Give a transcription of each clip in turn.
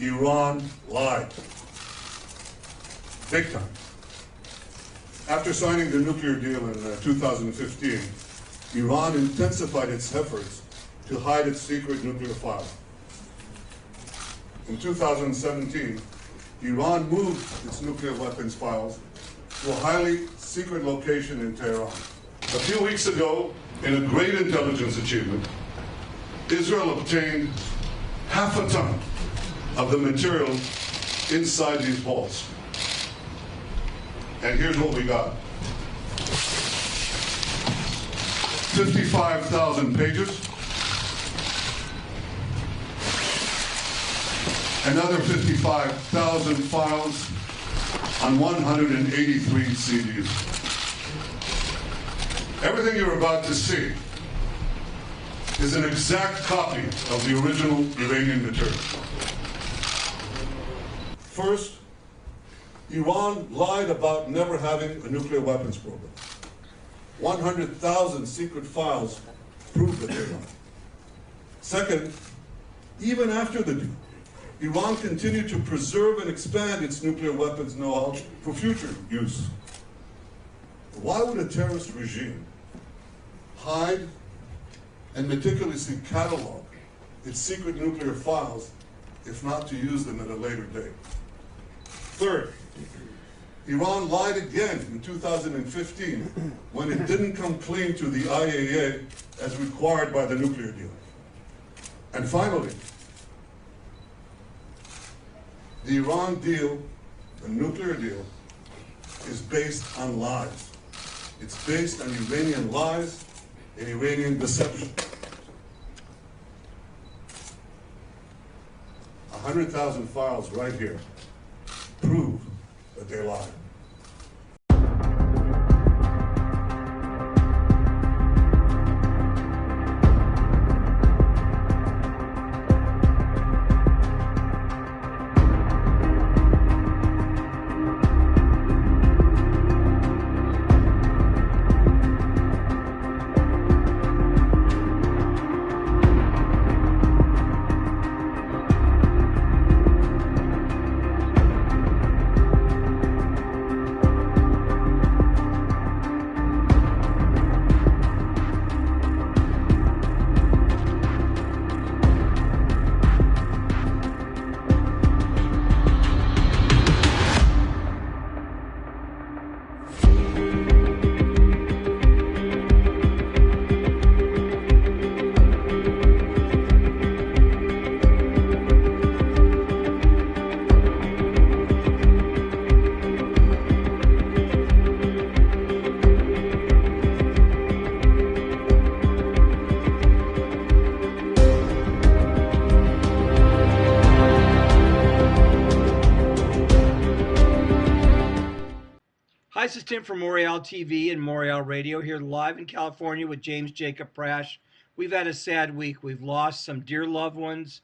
Iran lied. Big time. After signing the nuclear deal in 2015, Iran intensified its efforts to hide its secret nuclear file. In 2017, Iran moved its nuclear weapons files to a highly secret location in Tehran. A few weeks ago, in a great intelligence achievement, Israel obtained half a ton of the material inside these vaults. And here's what we got. 55,000 pages, another 55,000 files on 183 CDs. Everything you're about to see is an exact copy of the original Iranian material. First, Iran lied about never having a nuclear weapons program. 100,000 secret files prove that they lied. Second, even after the deal, Iran continued to preserve and expand its nuclear weapons know-how for future use. Why would a terrorist regime hide and meticulously catalog its secret nuclear files if not to use them at a later date? Third, Iran lied again in 2015 when it didn't come clean to the IAEA as required by the nuclear deal. And finally, the Iran deal, the nuclear deal, is based on lies. It's based on Iranian lies and Iranian deception. 100,000 files right here prove that they lied. Hi, this is Tim from Moriel TV and Moriel Radio here live in California with James Jacob Prasch. We've had a sad week. We've lost some dear loved ones,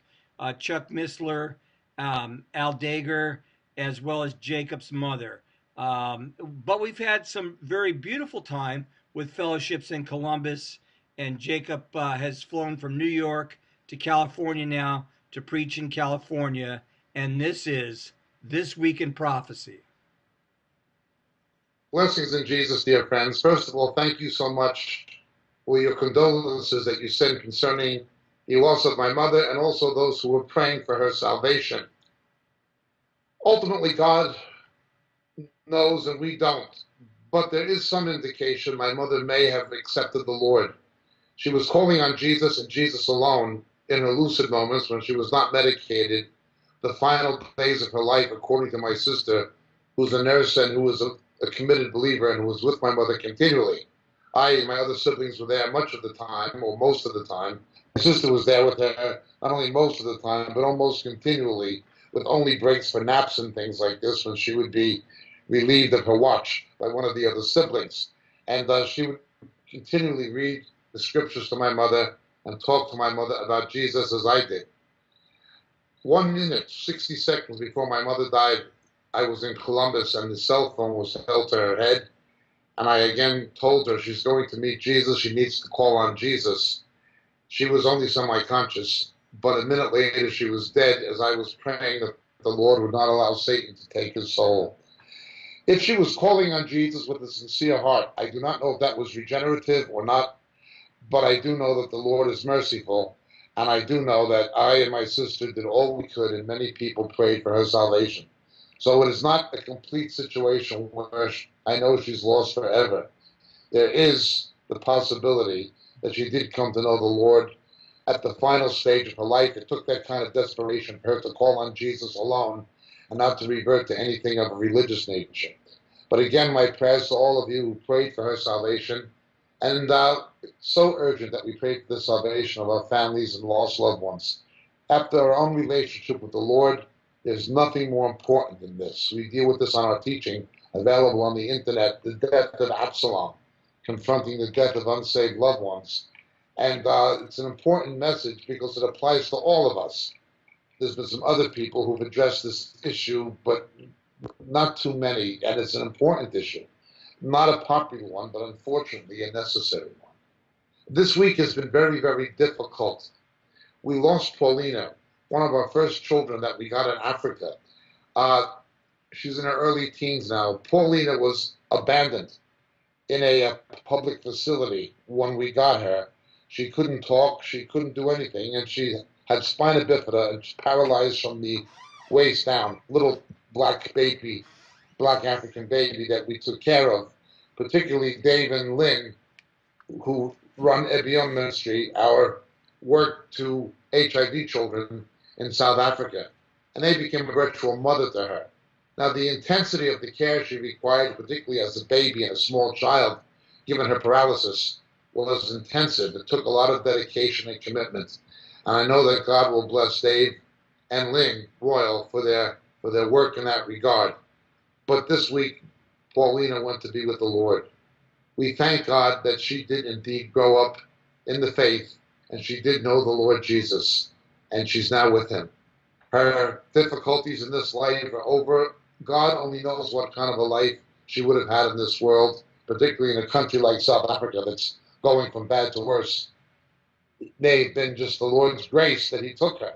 Chuck Missler, Al Dagger, as well as Jacob's mother. But we've had some very beautiful time with fellowships in Columbus, and Jacob has flown from New York to California now to preach in California, and this is This Week in Prophecy. Blessings in Jesus, dear friends. First of all, thank you so much for your condolences that you sent concerning the loss of my mother and also those who were praying for her salvation. Ultimately, God knows and we don't, but there is some indication my mother may have accepted the Lord. She was calling on Jesus and Jesus alone in her lucid moments when she was not medicated, the final days of her life, according to my sister, who's a nurse and who was a committed believer and who was with my mother continually. I and my other siblings were there much of the time, or most of the time. My sister was there with her, not only most of the time, but almost continually, with only breaks for naps and things like this when she would be relieved of her watch by one of the other siblings. And she would continually read the scriptures to my mother and talk to my mother about Jesus as I did. 1 minute, 60 seconds before my mother died, I was in Columbus and the cell phone was held to her head. And I again told her she's going to meet Jesus. She needs to call on Jesus. She was only semi-conscious. but a minute later she was dead as I was praying that the Lord would not allow Satan to take his soul. If she was calling on Jesus with a sincere heart, I do not know if that was regenerative or not, but I do know that the Lord is merciful, and I do know that I and my sister did all we could, and many people prayed for her salvation. So it is not a complete situation where I know she's lost forever. There is the possibility that she did come to know the Lord at the final stage of her life. It took that kind of desperation for her to call on Jesus alone and not to revert to anything of a religious nature. But again, my prayers to all of you who prayed for her salvation. And it's so urgent that we pray for the salvation of our families and lost loved ones. After our own relationship with the Lord, there's nothing more important than this. We deal with this on our teaching, available on the internet, the death of Absalom, confronting the death of unsaved loved ones. And it's an important message because it applies to all of us. There's been some other people who've addressed this issue, but not too many, and it's an important issue. Not a popular one, but unfortunately a necessary one. This week has been very, very difficult. We lost Polina, one of our first children that we got in Africa. She's in her early teens now. Polina was abandoned in a public facility when we got her. She couldn't talk, she couldn't do anything, and she had spina bifida and paralyzed from the waist down. Little black baby, black African baby that we took care of, particularly Dave and Lynn, who run Ebion Ministry, our work to HIV children in South Africa. And they became a virtual mother to her. Now, the intensity of the care she required, particularly as a baby and a small child, given her paralysis, was intensive. It took a lot of dedication and commitment. And I know that God will bless Dave and Lynn Royal for their work in that regard. But this week, Polina went to be with the Lord. We thank God that she did indeed grow up in the faith, and she did know the Lord Jesus, and she's now with him. Her difficulties in this life are over. God only knows what kind of a life she would have had in this world, particularly in a country like South Africa that's going from bad to worse. It may have been just the Lord's grace that he took her.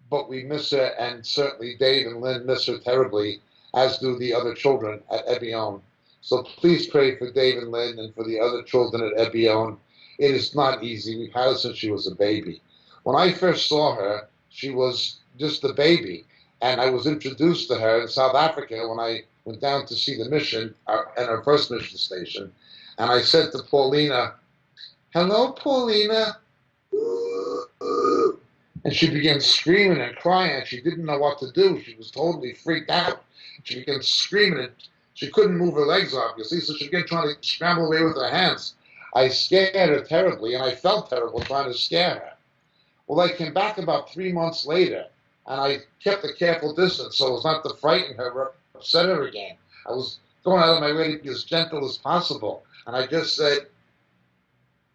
But we miss her, and certainly Dave and Lynn miss her terribly, as do the other children at Ebion. So please pray for Dave and Lynn and for the other children at Ebion. It is not easy. We've had her since she was a baby. When I first saw her, she was just a baby, and I was introduced to her in South Africa when I went down to see the mission at our first mission station. And I said to Polina, "Hello, Polina." And she began screaming and crying, and she didn't know what to do. She was totally freaked out. She began screaming, and she couldn't move her legs, obviously, so she began trying to scramble away with her hands. I scared her terribly, and I felt terrible trying to scare her. Well, I came back about 3 months later, and I kept a careful distance so as not to frighten her or upset her again. I was going out of my way to be as gentle as possible, and I just said,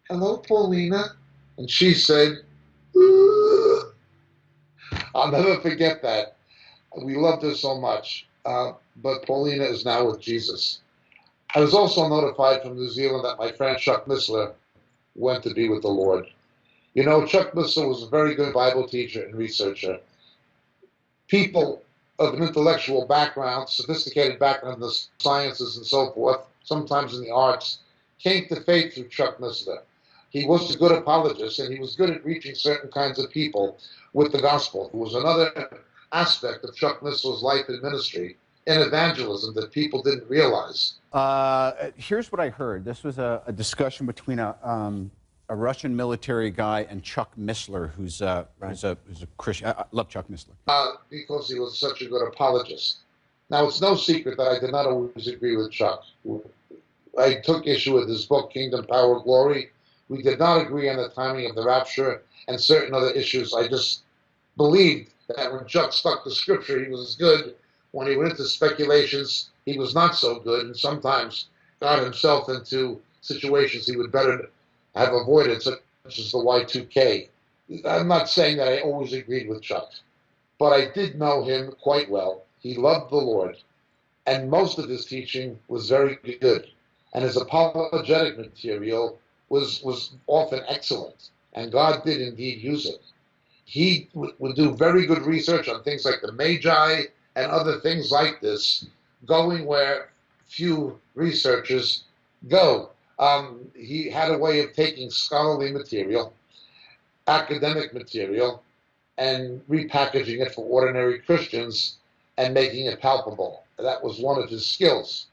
"Hello, Polina," and she said, "Ooh." I'll never forget that. We loved her so much, but Polina is now with Jesus. I was also notified from New Zealand that my friend Chuck Missler went to be with the Lord. You know, Chuck Missler was a very good Bible teacher and researcher. People of an intellectual background, sophisticated background in the sciences and so forth, sometimes in the arts, came to faith through Chuck Missler. He was a good apologist, and he was good at reaching certain kinds of people with the gospel. It was another aspect of Chuck Missler's life and ministry in evangelism that people didn't realize. Here's what I heard. This was a discussion between a Russian military guy and Chuck Missler, who's a Christian. I love Chuck Missler. Because he was such a good apologist. Now, it's no secret that I did not always agree with Chuck. I took issue with his book, Kingdom, Power, Glory. We did not agree on the timing of the rapture and certain other issues. I just believed that when Chuck stuck to Scripture, he was good. When he went into speculations, he was not so good, and sometimes got himself into situations he would better have avoided, such as the Y2K. I'm not saying that I always agreed with Chuck, but I did know him quite well. He loved the Lord, and most of his teaching was very good, and his apologetic material was often excellent, and God did indeed use it. he would do very good research on things like the Magi and other things like this, going where few researchers go. He had a way of taking scholarly material, academic material, and repackaging it for ordinary Christians and making it palpable. That was one of his skills.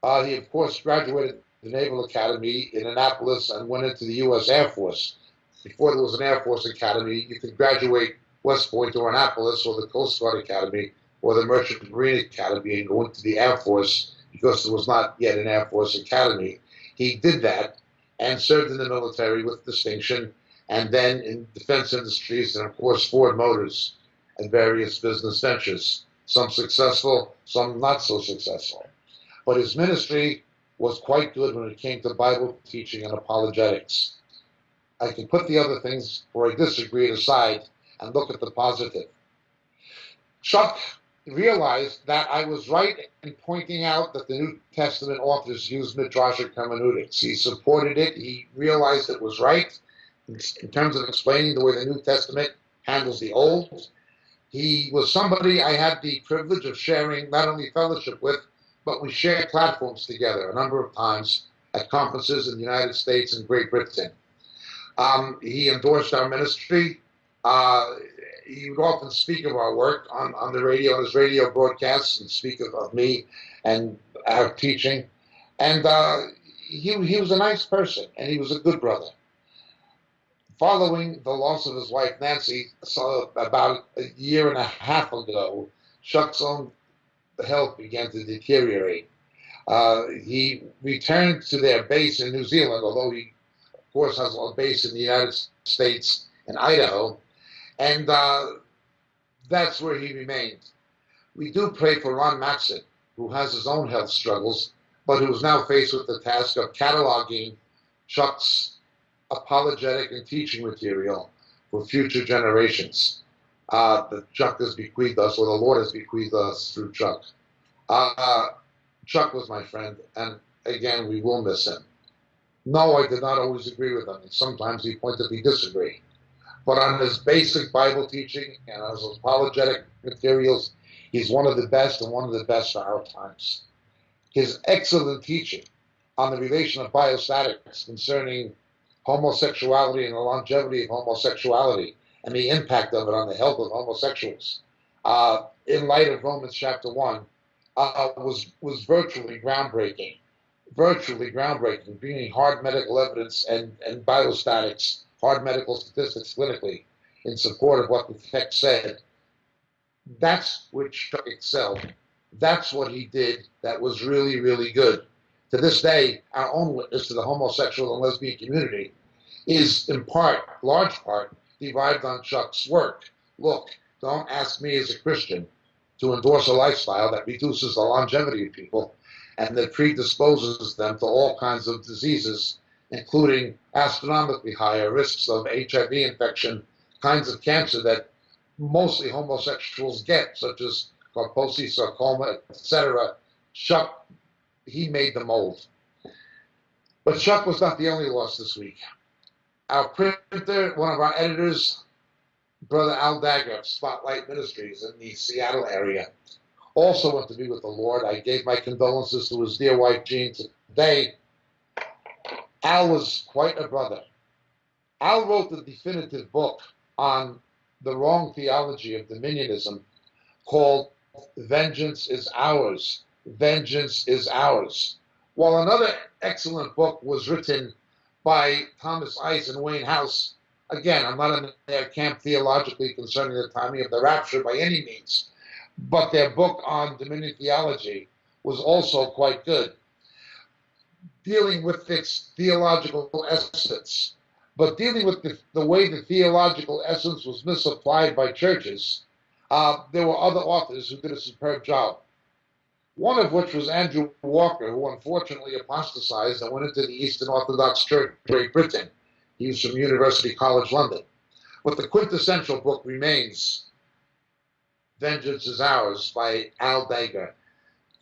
He, of course, graduated the Naval Academy in Annapolis and went into the U.S. Air Force. Before there was an Air Force Academy, you could graduate West Point or Annapolis or the Coast Guard Academy or the Merchant Marine Academy and go into the Air Force because there was not yet an Air Force Academy. He did that and served in the military with distinction, and then in defense industries and, of course, Ford Motors and various business ventures, some successful, some not so successful. But his ministry was quite good when it came to Bible teaching and apologetics. I can put the other things where I disagreed aside and look at the positive. Chuck realized that I was right in pointing out that the New Testament authors used midrashic hermeneutics. He supported it. He realized it was right in terms of explaining the way the New Testament handles the Old. He was somebody I had the privilege of sharing not only fellowship with, but we shared platforms together a number of times at conferences in the United States and Great Britain. He endorsed our ministry. He would often speak of our work on the radio, on his radio broadcasts, and speak of me and our teaching. And he was a nice person, and he was a good brother. Following the loss of his wife, Nancy, about a year and a half ago, Chuck's own health began to deteriorate. He returned to their base in New Zealand, although he, of course, has a base in the United States in Idaho, and that's where he remained. We do pray for Ron Matson, who has his own health struggles, but who is now faced with the task of cataloging Chuck's apologetic and teaching material for future generations that Chuck has bequeathed us, or the Lord has bequeathed us through Chuck. Chuck was my friend, and again, we will miss him. No, I did not always agree with him, and sometimes he pointedly disagreed. But on his basic Bible teaching and on his apologetic materials, he's one of the best and one of the best for our times. His excellent teaching on the relation of biostatics concerning homosexuality and the longevity of homosexuality and the impact of it on the health of homosexuals, in light of Romans chapter 1, was virtually groundbreaking. Bringing hard medical evidence and biostatics, hard medical statistics clinically, in support of what the text said. That's which Chuck excelled. That's what he did that was really, really good. To this day, our own witness to the homosexual and lesbian community is in part, large part, derived on Chuck's work. Look, don't ask me as a Christian to endorse a lifestyle that reduces the longevity of people and that predisposes them to all kinds of diseases, including astronomically higher risks of HIV infection, kinds of cancer that mostly homosexuals get, such as Kaposi, sarcoma, etc. Chuck, he made the mold. But Chuck was not the only loss this week. Our printer, one of our editors, Brother Al Dagger of Spotlight Ministries in the Seattle area, also went to be with the Lord. I gave my condolences to his dear wife, Jean, today. Al was quite a brother. Al wrote the definitive book on the wrong theology of dominionism called Vengeance is Ours. Vengeance is Ours. While another excellent book was written by Thomas Ice and Wayne House, again, I'm not in their camp theologically concerning the timing of the rapture by any means, but their book on dominion theology was also quite good, dealing with its theological essence, but dealing with the way the theological essence was misapplied by churches. There were other authors who did a superb job, one of which was Andrew Walker, who unfortunately apostatized and went into the Eastern Orthodox Church of Great Britain. He was from University College London. But the quintessential book remains Vengeance is Ours by Al Dagger.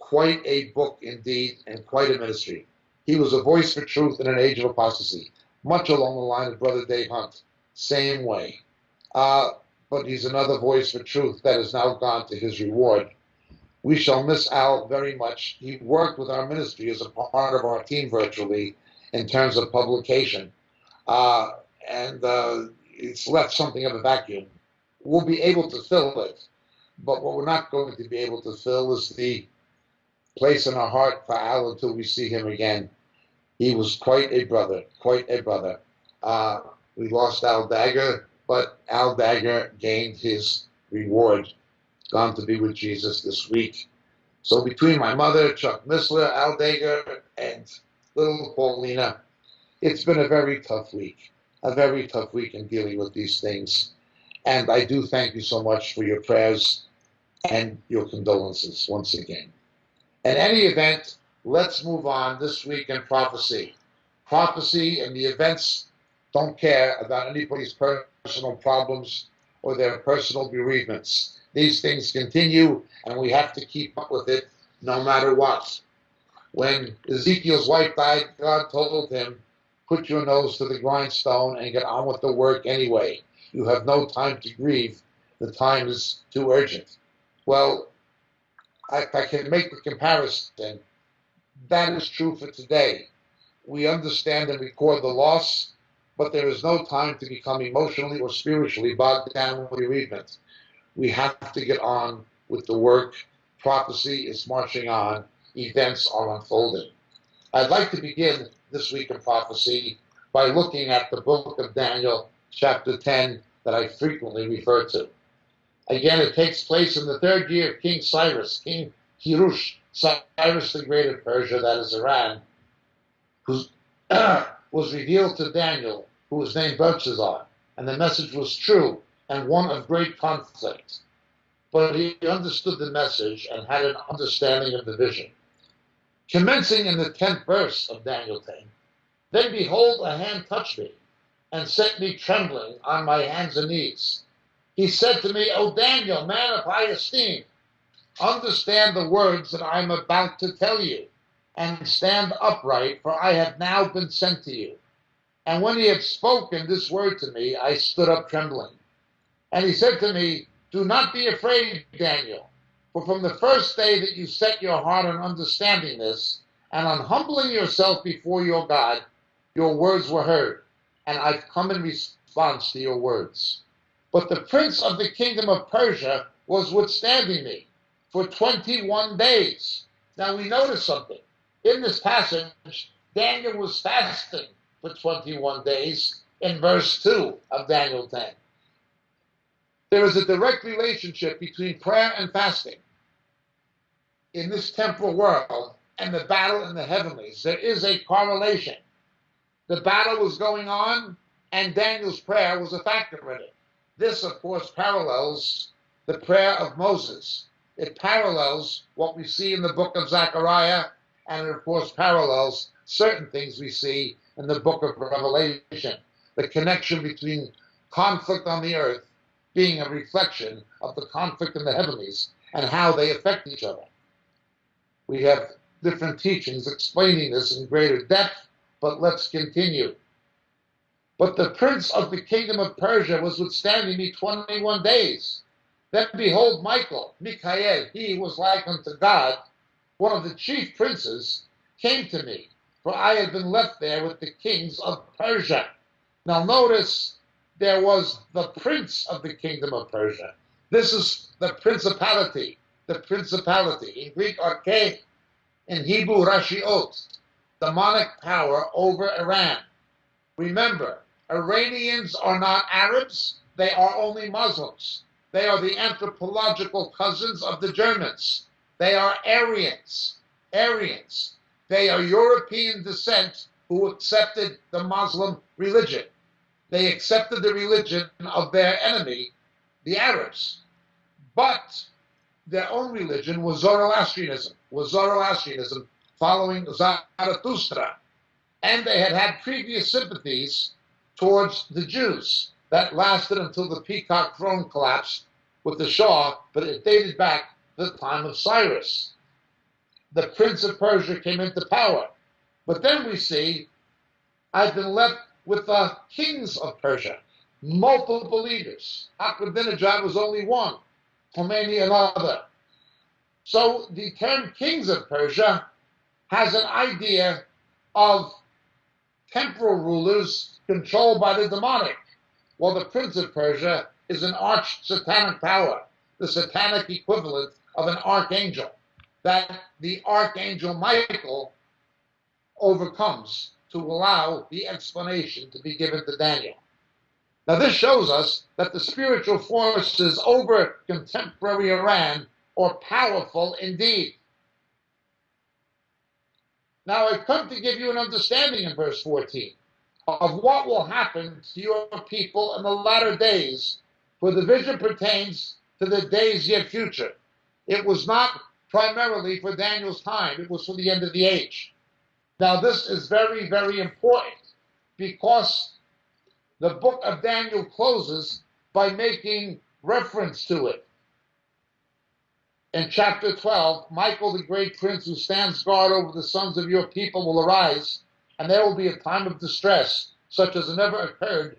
Quite a book indeed, and quite a ministry. He was a voice for truth in an age of apostasy, much along the line of Brother Dave Hunt. Same way. but he's another voice for truth that has now gone to his reward. We shall miss Al very much. He worked with our ministry as a part of our team virtually in terms of publication. And it's left something of a vacuum. We'll be able to fill it, but what we're not going to be able to fill is the place in our heart for Al until we see him again. He was quite a brother, quite a brother. We lost Al Dagger, but Al Dagger gained his reward, gone to be with Jesus this week. So between my mother, Chuck Missler, Al Dagger, and little Polina, it's been a very tough week in dealing with these things. And I do thank you so much for your prayers and your condolences once again. In any event, let's move on this week in prophecy. Prophecy and the events don't care about anybody's personal problems or their personal bereavements. These things continue, and we have to keep up with it no matter what. When Ezekiel's wife died, God told him, put your nose to the grindstone and get on with the work anyway. You have no time to grieve. The time is too urgent. Well, I can make the comparison. That is true for today. We understand and record the loss, but there is no time to become emotionally or spiritually bogged down with bereavement. We have to get on with the work. Prophecy is marching on. Events are unfolding. I'd like to begin this week in prophecy by looking at the book of Daniel, chapter 10, that I frequently refer to. Again, it takes place in the 3rd year of King Cyrus, King Kirush, Cyrus the Great of Persia, that is Iran, who was revealed to Daniel, who was named Belshazzar, and the message was true and one of great conflict. But he understood the message and had an understanding of the vision. Commencing in the 10th verse of Daniel 10, then behold, a hand touched me and set me trembling on my hands and knees. He said to me, O Daniel, man of high esteem, understand the words that I am about to tell you, and stand upright, for I have now been sent to you. And when he had spoken this word to me, I stood up trembling. And he said to me, do not be afraid, Daniel, for from the first day that you set your heart on understanding this, and on humbling yourself before your God, your words were heard, and I've come in response to your words. But the prince of the kingdom of Persia was withstanding me for 21 days. Now we notice something. In this passage, Daniel was fasting for 21 days in verse 2 of Daniel 10. There is a direct relationship between prayer and fasting in this temporal world and the battle in the heavenlies. There is a correlation. The battle was going on, and Daniel's prayer was a factor in it. This, of course, parallels the prayer of Moses. It parallels what we see in the book of Zechariah, and it, of course, parallels certain things we see in the book of Revelation. The connection between conflict on the earth being a reflection of the conflict in the heavenlies and how they affect each other. We have different teachings explaining this in greater depth, but let's continue. But the prince of the kingdom of Persia was withstanding me 21 days. Then behold, Michael, he was like unto God, one of the chief princes, came to me, for I had been left there with the kings of Persia. Now notice, there was the prince of the kingdom of Persia. This is the principality. In Greek, arche, in Hebrew, rashiot, demonic power over Iran. Remember, Iranians are not Arabs, they are only Muslims. They are the anthropological cousins of the Germans. They are Aryans. They are European descent who accepted the Muslim religion. They accepted the religion of their enemy, the Arabs. But their own religion was Zoroastrianism, following Zarathustra. And they had previous sympathies towards the Jews. That lasted until the Peacock Throne collapsed with the Shah, but it dated back to the time of Cyrus. The prince of Persia came into power. But then we see, I've been left with the kings of Persia. multiple leaders. Ahmadinejad was only one, Khomeini another. So the term kings of Persia has an idea of temporal rulers controlled by the demonic, while the prince of Persia is an arch-satanic power, the satanic equivalent of an archangel, that the archangel Michael overcomes to allow the explanation to be given to Daniel. Now this shows us that the spiritual forces over contemporary Iran are powerful indeed. Now I've come to give you an understanding in verse 14 of what will happen to your people in the latter days, for the vision pertains to the days yet future. It was not primarily for Daniel's time, it was for the end of the age. Now this is very, very important, because the book of Daniel closes by making reference to it. In chapter 12, Michael, the great prince who stands guard over the sons of your people, will arise, and there will be a time of distress, such as never occurred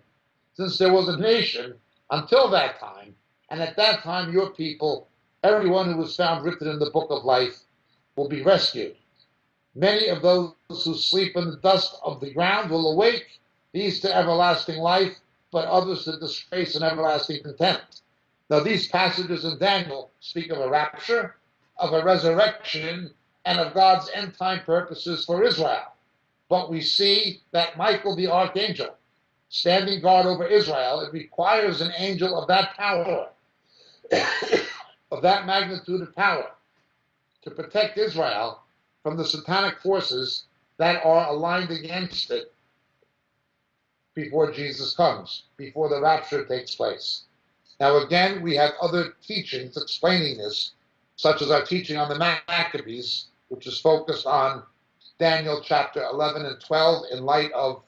since there was a nation until that time. And at that time, your people, everyone who was found written in the book of life, will be rescued. Many of those who sleep in the dust of the ground will awake, these to everlasting life, but others to disgrace and everlasting contempt. Now, these passages in Daniel speak of a rapture, of a resurrection, and of God's end-time purposes for Israel. But we see that Michael the archangel, standing guard over Israel, it requires an angel of that power, of that magnitude of power, to protect Israel from the satanic forces that are aligned against it before Jesus comes, before the rapture takes place. Now again, we have other teachings explaining this, such as our teaching on the Maccabees, which is focused on Daniel chapter 11 and 12 in light of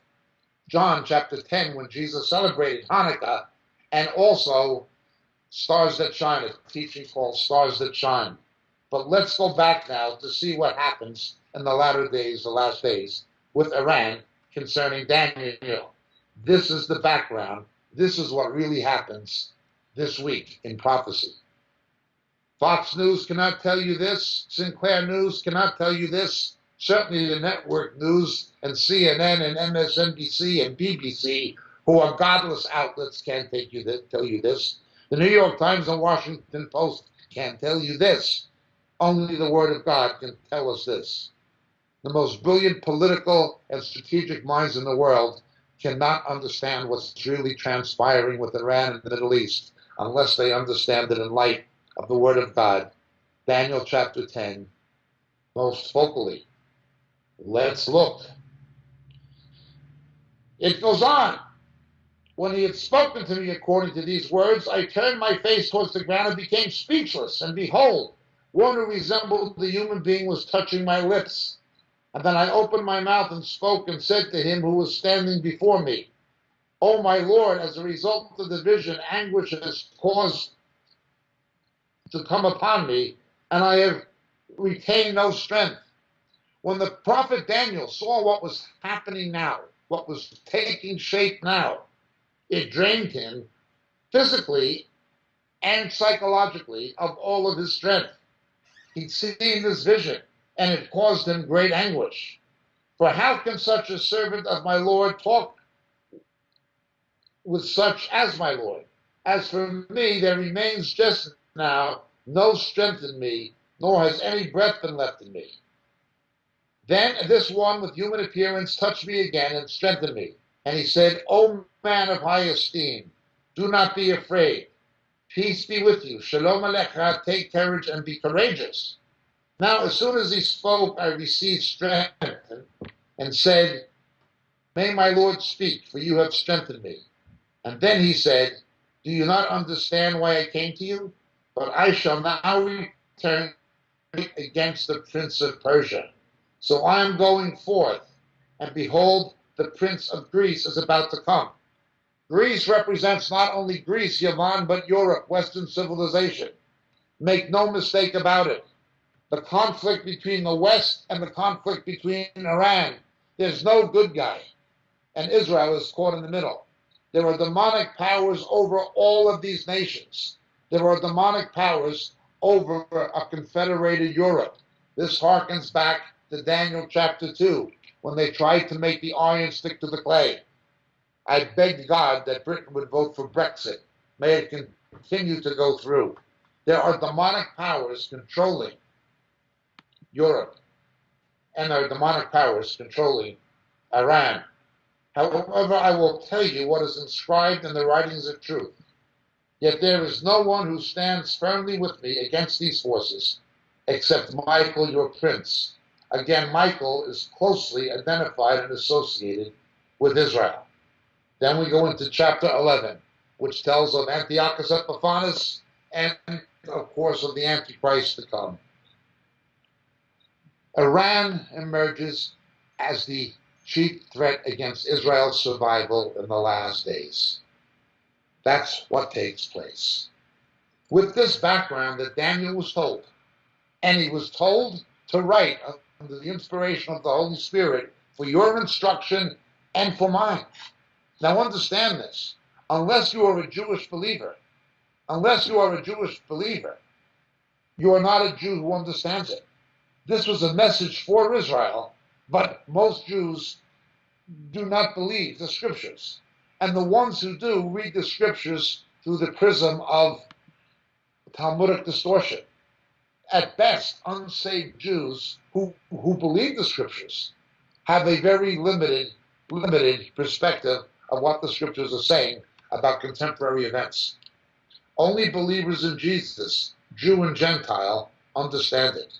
John chapter 10 when Jesus celebrated Hanukkah, and also Stars That Shine, a teaching called Stars That Shine. But let's go back now to see what happens in the latter days, the last days, with Iran concerning Daniel. This is the background. This is what really happens this week in prophecy. Fox News cannot tell you this. Sinclair News cannot tell you this. Certainly the network news and CNN and MSNBC and BBC, who are godless outlets, can't tell you this. The New York Times and Washington Post can't tell you this. Only the Word of God can tell us this. The most brilliant political and strategic minds in the world cannot understand what's really transpiring with Iran and the Middle East unless they understand it in light of the Word of God. Daniel chapter 10, most focally. Let's look. It goes on. When he had spoken to me according to these words, I turned my face towards the ground and became speechless. And behold, one who resembled the human being was touching my lips. And then I opened my mouth and spoke and said to him who was standing before me, O my Lord, as a result of the vision, anguish has caused to come upon me, and I have retained no strength. When the prophet Daniel saw what was happening now, what was taking shape now, it drained him physically and psychologically of all of his strength. He'd seen this vision, and it caused him great anguish. For how can such a servant of my Lord talk with such as my Lord? As for me, there remains just now no strength in me, nor has any breath been left in me. Then this one with human appearance touched me again and strengthened me. And he said, O man of high esteem, do not be afraid. Peace be with you. Shalom alecha, take courage and be courageous. Now, as soon as he spoke, I received strength and said, May my Lord speak, for you have strengthened me. And then he said, Do you not understand why I came to you? But I shall now return against the prince of Persia. So I am going forth, and behold, the prince of Greece is about to come. Greece represents not only Greece, Yaman, but Europe, Western civilization. Make no mistake about it. The conflict between the West and the conflict between Iran, there's no good guy. And Israel is caught in the middle. There are demonic powers over all of these nations. There are demonic powers over a confederated Europe. This harkens back to Daniel chapter 2, when they tried to make the iron stick to the clay. I begged God that Britain would vote for Brexit. May it continue to go through. There are demonic powers controlling Europe, and there are demonic powers controlling Iran. However, I will tell you what is inscribed in the writings of truth. Yet there is no one who stands firmly with me against these forces, except Michael, your prince. Again, Michael is closely identified and associated with Israel. Then we go into chapter 11, which tells of Antiochus Epiphanes and, of course, of the Antichrist to come. Iran emerges as the chief threat against Israel's survival in the last days. That's what takes place. With this background that Daniel was told, and he was told to write under the inspiration of the Holy Spirit for your instruction and for mine. Now understand this. Unless you are a Jewish believer, you are not a Jew who understands it. This was a message for Israel, but most Jews do not believe the scriptures. And the ones who do read the scriptures through the prism of Talmudic distortion. At best, unsaved Jews who believe the scriptures have a very limited perspective of what the scriptures are saying about contemporary events. Only believers in Jesus, Jew and Gentile, understand it.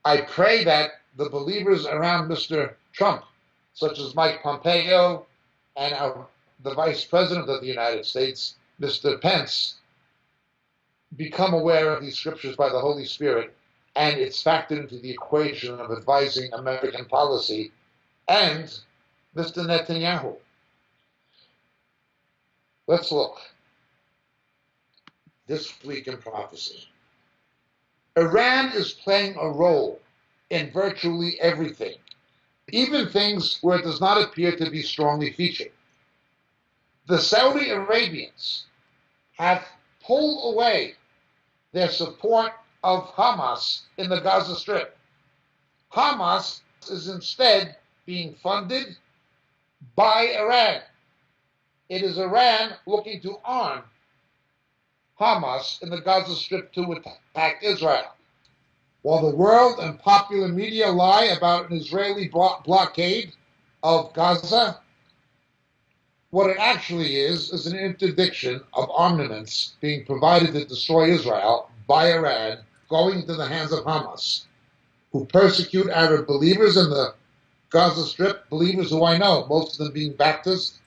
I pray that the believers around Mr. Trump, such as Mike Pompeo and the Vice President of the United States, Mr. Pence, become aware of these scriptures by the Holy Spirit, and it's factored into the equation of advising American policy, and Mr. Netanyahu. Let's look. This week in prophecy. Iran is playing a role in virtually everything, even things where it does not appear to be strongly featured. The Saudi Arabians have pulled away their support of Hamas in the Gaza Strip. Hamas is instead being funded by Iran. It is Iran looking to arm Hamas in the Gaza Strip to attack Israel. While the world and popular media lie about an Israeli blockade of Gaza, what it actually is an interdiction of armaments being provided to destroy Israel by Iran going into the hands of Hamas, who persecute Arab believers in the Gaza Strip, believers who I know, most of them being Baptists,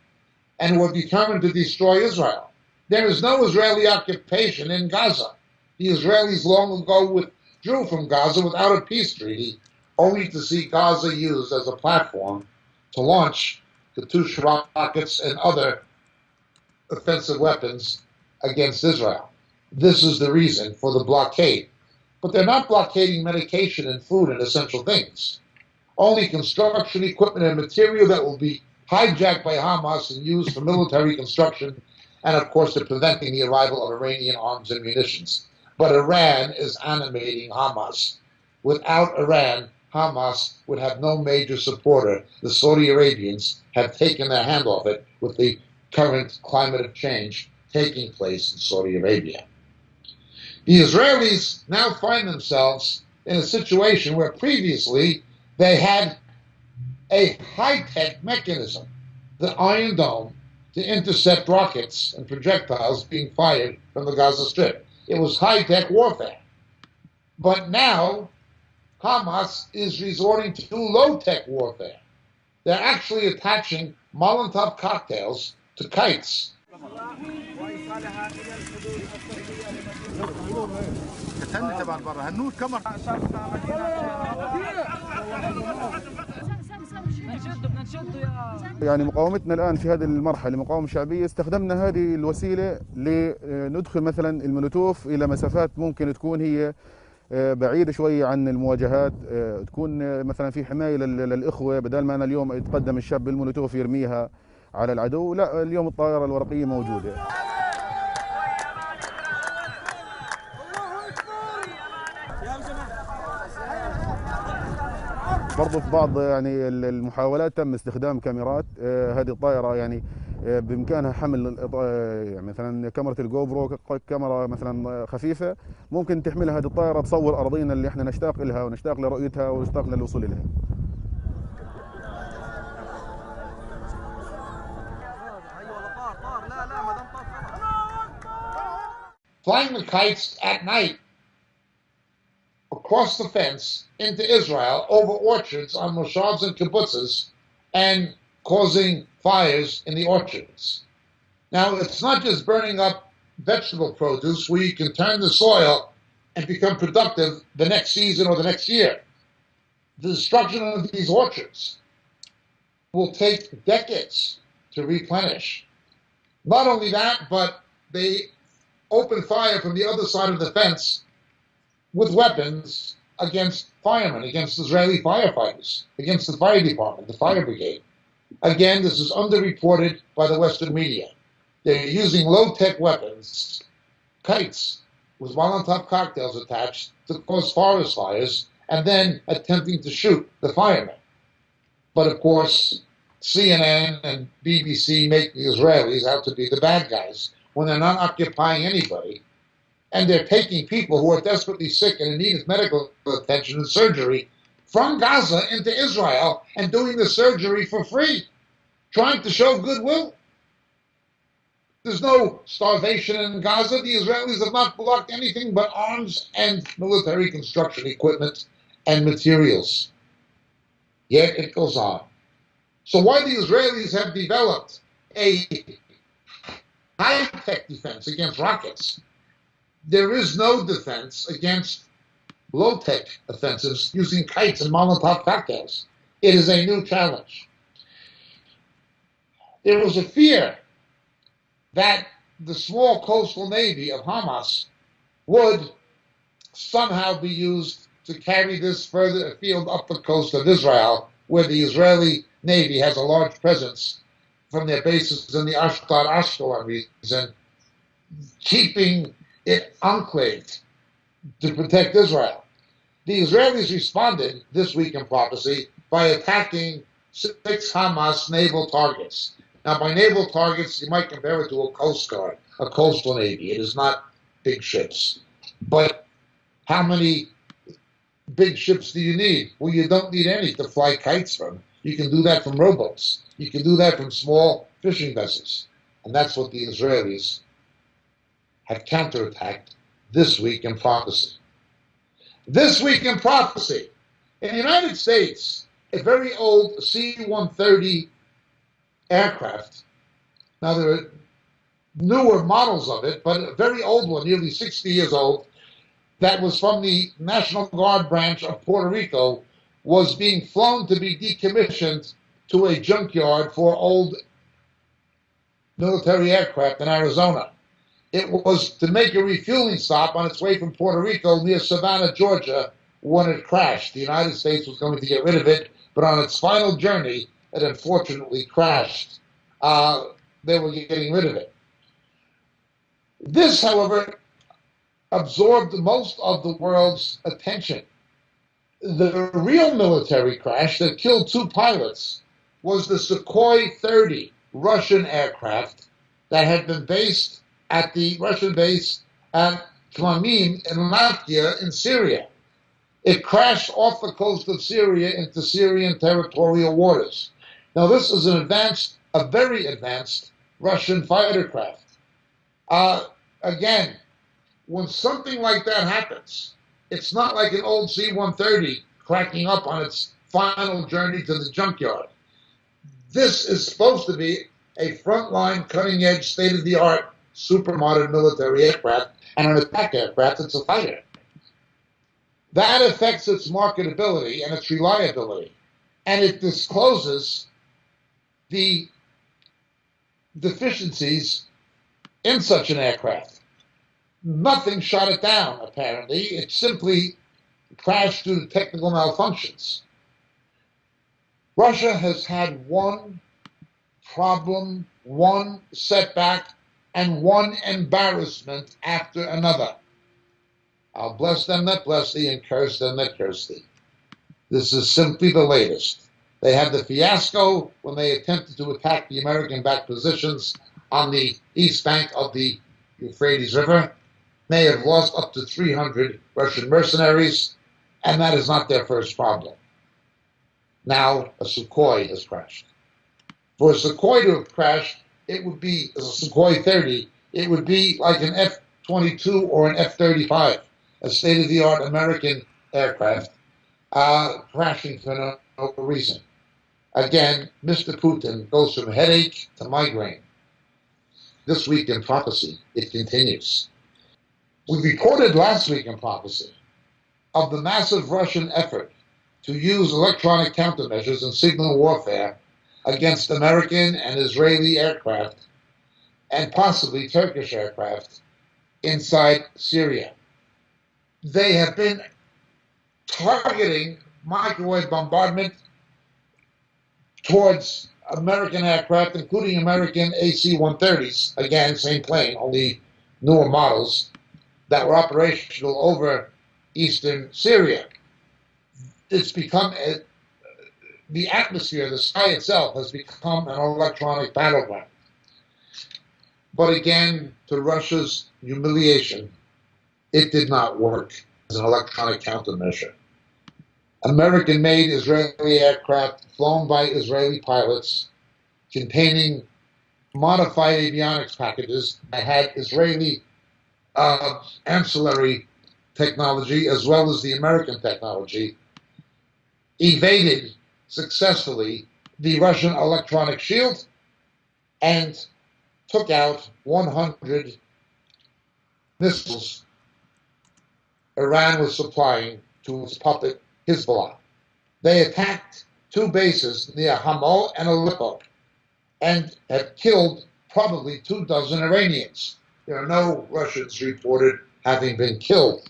and who are determined to destroy Israel. There is no Israeli occupation in Gaza. The Israelis long ago withdrew from Gaza without a peace treaty, only to see Gaza used as a platform to launch Katyusha rockets and other offensive weapons against Israel. This is the reason for the blockade. But they're not blockading medication and food and essential things. Only construction equipment and material that will be hijacked by Hamas and used for military construction, and of course they're preventing the arrival of Iranian arms and munitions. But Iran is animating Hamas. Without Iran, Hamas would have no major supporter. The Saudi Arabians have taken their hand off it with the current climate of change taking place in Saudi Arabia. The Israelis now find themselves in a situation where previously they had a high-tech mechanism, the Iron Dome, to intercept rockets and projectiles being fired from the Gaza Strip. It was high-tech warfare. But now, Hamas is resorting to low-tech warfare. They're actually attaching Molotov cocktails to kites. يعني مقاومتنا الآن في هذه المرحلة مقاومة شعبية، استخدمنا هذه الوسيلة لندخل مثلا المولوتوف إلى مسافات ممكن تكون هي بعيدة شوي عن المواجهات، تكون مثلا في حماية للإخوة، بدل ما أنا اليوم يتقدم الشاب بالمولوتوف يرميها على العدو. لا، اليوم الطائرة الورقية موجودة. برضو في بعض يعني المحاولات تم استخدام كاميرات. هذه الطائرة يعني بإمكانها حمل يعني مثلا كاميرا الجو برو، كاميرا مثلا خفيفة ممكن تحملها هذه الطائرة تصور أراضينا اللي احنا نشتاق لها ونشتاق لرؤيتها ونشتاق للوصول إليها. Flying the kites at night across the fence into Israel over orchards on moshavs and kibbutzes and causing fires in the orchards. Now, it's not just burning up vegetable produce where you can turn the soil and become productive the next season or the next year. The destruction of these orchards will take decades to replenish. Not only that, but they open fire from the other side of the fence with weapons against firemen, against Israeli firefighters, against the fire department, the fire brigade. Again, this is underreported by the Western media. They're using low-tech weapons, kites with Molotov cocktails attached to cause forest fires, and then attempting to shoot the firemen. But of course, CNN and BBC make the Israelis out to be the bad guys when they're not occupying anybody. And they're taking people who are desperately sick and in need of medical attention and surgery from Gaza into Israel and doing the surgery for free, trying to show goodwill. There's no starvation in Gaza. The Israelis have not blocked anything but arms and military construction equipment and materials. Yet it goes on. So why the Israelis have developed a high-tech defense against rockets, there is no defense against low-tech offensives using kites and Molotov cocktails. It is a new challenge. There was a fear that the small coastal navy of Hamas would somehow be used to carry this further afield up the coast of Israel, where the Israeli Navy has a large presence from their bases in the Ashdod-Ashkelon region, keeping it enclaved to protect Israel. The Israelis responded this week in Prophecy by attacking 6 Hamas naval targets. Now, by naval targets, you might compare it to a Coast Guard, a coastal navy. It is not big ships. But how many big ships do you need? Well, you don't need any to fly kites from. You can do that from rowboats. You can do that from small fishing vessels. And that's what the Israelis have counterattacked this week in Prophecy. This week in Prophecy, in the United States, a very old C-130 aircraft. Now, there are newer models of it, but a very old one, nearly 60 years old, that was from the National Guard branch of Puerto Rico, was being flown to be decommissioned to a junkyard for old military aircraft in Arizona. It was to make a refueling stop on its way from Puerto Rico near Savannah, Georgia, when it crashed. The United States was going to get rid of it, but on its final journey, it unfortunately crashed. They were getting rid of it. This, however, absorbed most of the world's attention. The real military crash that killed 2 pilots was the Sukhoi 30 Russian aircraft that had been based at the Russian base at Khmeimim in Latvia in Syria. It crashed off the coast of Syria into Syrian territorial waters. Now, this is a very advanced Russian fighter craft. Again, when something like that happens, it's not like an old C-130 cracking up on its final journey to the junkyard. This is supposed to be a frontline, cutting-edge, state-of-the-art, super-modern military aircraft, and an attack aircraft. It's a fighter. That affects its marketability and its reliability, and it discloses the deficiencies in such an aircraft. Nothing shot it down, apparently. It simply crashed due to technical malfunctions. Russia has had one problem, one setback, and one embarrassment after another. I'll bless them that bless thee and curse them that curse thee. This is simply the latest. They had the fiasco when they attempted to attack the American-backed positions on the east bank of the Euphrates River. They have lost up to 300 Russian mercenaries, and that is not their first problem. Now a Sukhoi has crashed. For a Sukhoi to have crashed, it would be, as a Sukhoi 30, it would be like an F-22 or an F-35, a state-of-the-art American aircraft, crashing for no reason. Again, Mr. Putin goes from headache to migraine. This week in Prophecy, it continues. We reported last week in Prophecy of the massive Russian effort to use electronic countermeasures and signal warfare against American and Israeli aircraft and possibly Turkish aircraft inside Syria. They have been targeting microwave bombardment towards American aircraft, including American AC-130s, again, same plane, only newer models, that were operational over eastern Syria. It's become, the atmosphere, the sky itself, has become an electronic battleground. But again, to Russia's humiliation, it did not work as an electronic countermeasure. American-made Israeli aircraft flown by Israeli pilots containing modified avionics packages that had Israeli ancillary technology as well as the American technology evaded successfully the Russian electronic shield and took out 100 missiles Iran was supplying to its puppet Hezbollah. They attacked two bases near Hamo and Aleppo and have killed probably 24 Iranians. There are no Russians reported having been killed.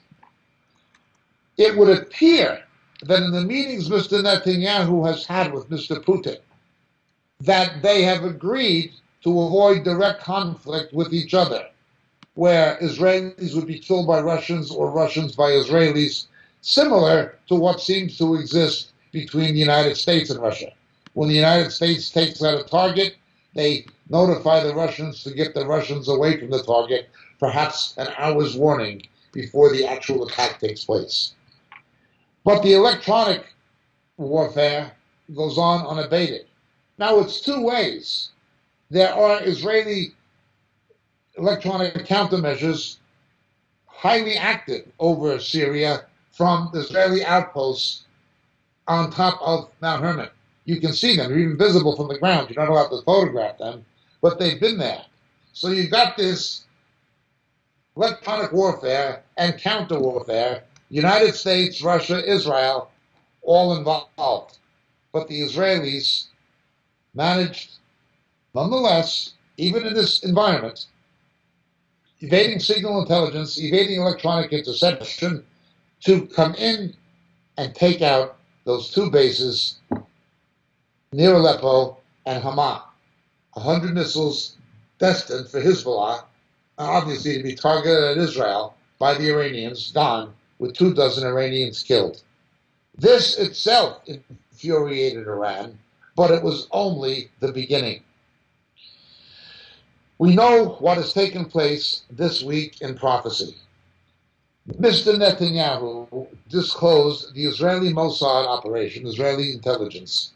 It would appear that in the meetings Mr. Netanyahu has had with Mr. Putin, that they have agreed to avoid direct conflict with each other, where Israelis would be killed by Russians or Russians by Israelis, similar to what seems to exist between the United States and Russia. When the United States takes out a target, they notify the Russians to get the Russians away from the target, perhaps an hour's warning before the actual attack takes place. But the electronic warfare goes on unabated. Now it's two ways. There are Israeli electronic countermeasures highly active over Syria from Israeli outposts on top of Mount Hermon. You can see them. They're even visible from the ground. You're not allowed to photograph them, but they've been there. So you've got this electronic warfare and counter warfare, United States, Russia, Israel, all involved. But the Israelis managed, nonetheless, even in this environment, evading signal intelligence, evading electronic interception, to come in and take out those two bases near Aleppo and Hama. 100 missiles destined for Hezbollah, obviously to be targeted at Israel by the Iranians, gone, with 24 Iranians killed. This itself infuriated Iran, but it was only the beginning. We know what has taken place this week in Prophecy. Mr. Netanyahu disclosed the Israeli Mossad operation, Israeli intelligence,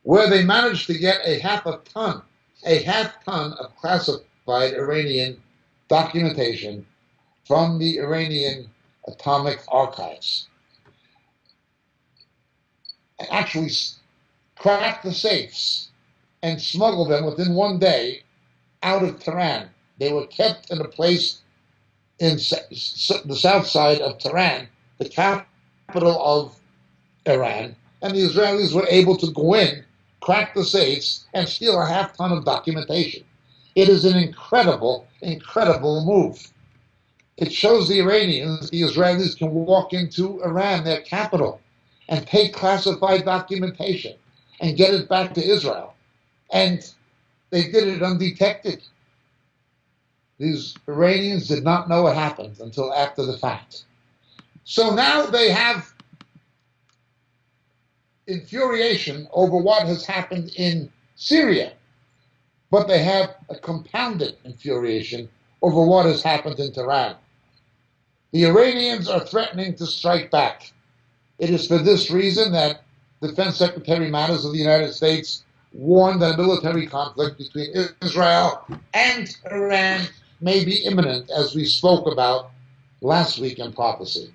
where they managed to get a half ton of classified Iranian documentation from the Iranian atomic archives. Actually cracked the safes and smuggled them within one day out of Tehran. They were kept in a place in the south side of Tehran, the capital of Iran, and the Israelis were able to go in, crack the safes, and steal a half ton of documentation. It is an incredible, incredible move. It shows the Iranians, the Israelis can walk into Iran, their capital, and take classified documentation and get it back to Israel. And They did it undetected. These Iranians did not know it happened until after the fact. So now they have infuriation over what has happened in Syria, but they have a compounded infuriation over what has happened in Tehran. The Iranians are threatening to strike back. It is for this reason that Defense Secretary Mattis of the United States warned that a military conflict between Israel and Iran may be imminent, as we spoke about last week in Prophecy.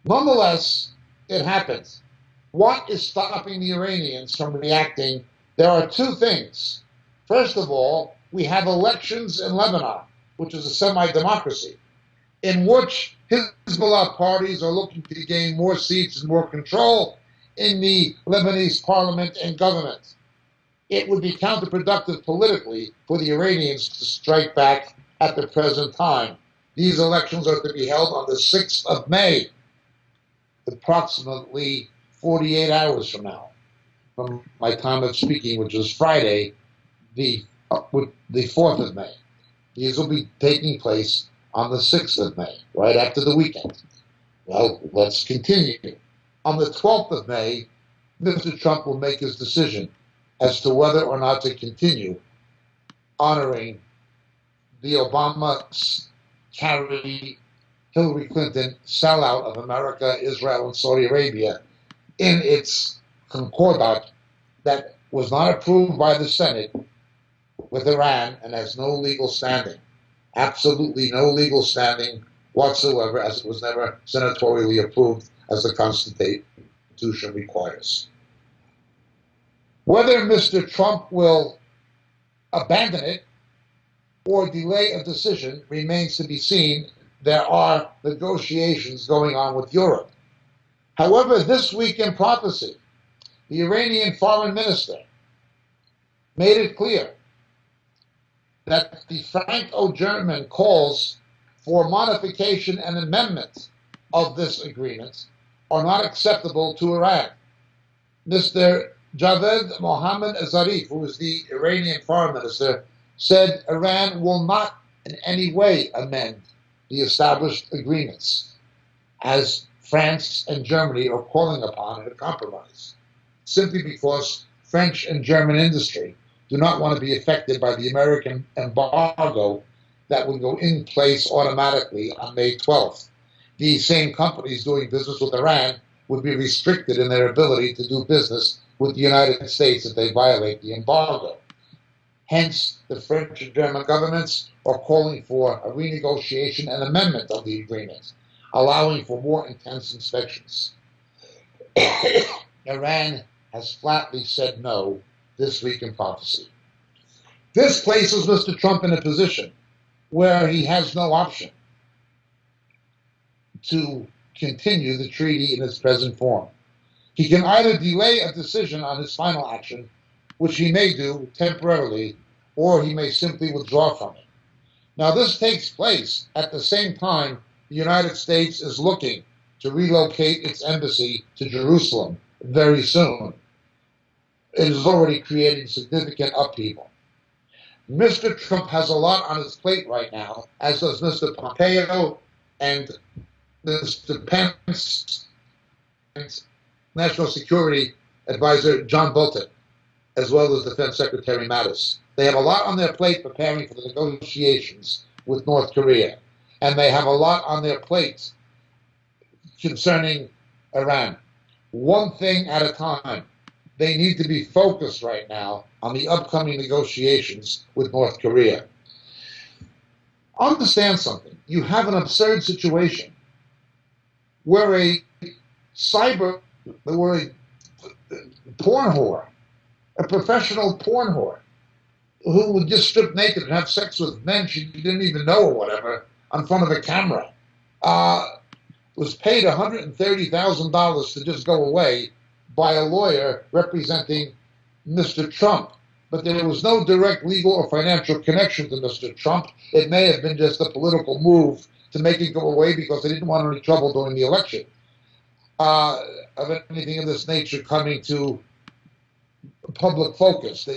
Nonetheless, it happens. What is stopping the Iranians from reacting? There are two things. First of all, we have elections in Lebanon, which is a semi-democracy, in which Hezbollah parties are looking to gain more seats and more control in the Lebanese parliament and government. It would be counterproductive politically for the Iranians to strike back at the present time. These elections are to be held on the 6th of May, approximately 48 hours from now, from my time of speaking, which is Friday, the 4th of May. These will be taking place on the 6th of May, right after the weekend. Well, let's continue. On the 12th of May, Mr. Trump will make his decision as to whether or not to continue honoring the Obama Kerry, Hillary Clinton sellout of America, Israel, and Saudi Arabia in its concordat that was not approved by the Senate with Iran and has no legal standing. Absolutely no legal standing whatsoever, as it was never senatorially approved as the Constitution requires. Whether Mr. Trump will abandon it or delay a decision remains to be seen. There are negotiations going on with Europe. However, this week in Prophecy, the Iranian foreign minister made it clear that the Franco-German calls for modification and amendment of this agreement are not acceptable to Iran. Mr. Javed Mohammad Zarif, who is the Iranian foreign minister, said Iran will not in any way amend the established agreements, as France and Germany are calling upon a compromise, simply because French and German industry do not want to be affected by the American embargo that would go in place automatically on May 12th. These same companies doing business with Iran would be restricted in their ability to do business with the United States if they violate the embargo. Hence, the French and German governments are calling for a renegotiation and amendment of the agreement, allowing for more intense inspections. Iran has flatly said no this week in Prophecy. This places Mr. Trump in a position where he has no option to continue the treaty in its present form. He can either delay a decision on his final action, which he may do temporarily, or he may simply withdraw from it. Now, this takes place at the same time the United States is looking to relocate its embassy to Jerusalem very soon. It is already creating significant upheaval. Mr. Trump has a lot on his plate right now, as does Mr. Pompeo and Mr. Pence and National Security Advisor John Bolton, as well as Defense Secretary Mattis. They have a lot on their plate preparing for the negotiations with North Korea, and they have a lot on their plates concerning Iran. One thing at a time. They need to be focused right now on the upcoming negotiations with North Korea. Understand something. You have an absurd situation where a porn whore, a professional porn whore, who would just strip naked and have sex with men she didn't even know or whatever in front of a camera, was paid $130,000 to just go away by a lawyer representing Mr. Trump. But there was no direct legal or financial connection to Mr. Trump. It may have been just a political move to make it go away because they didn't want any trouble during the election of anything of this nature coming to public focus.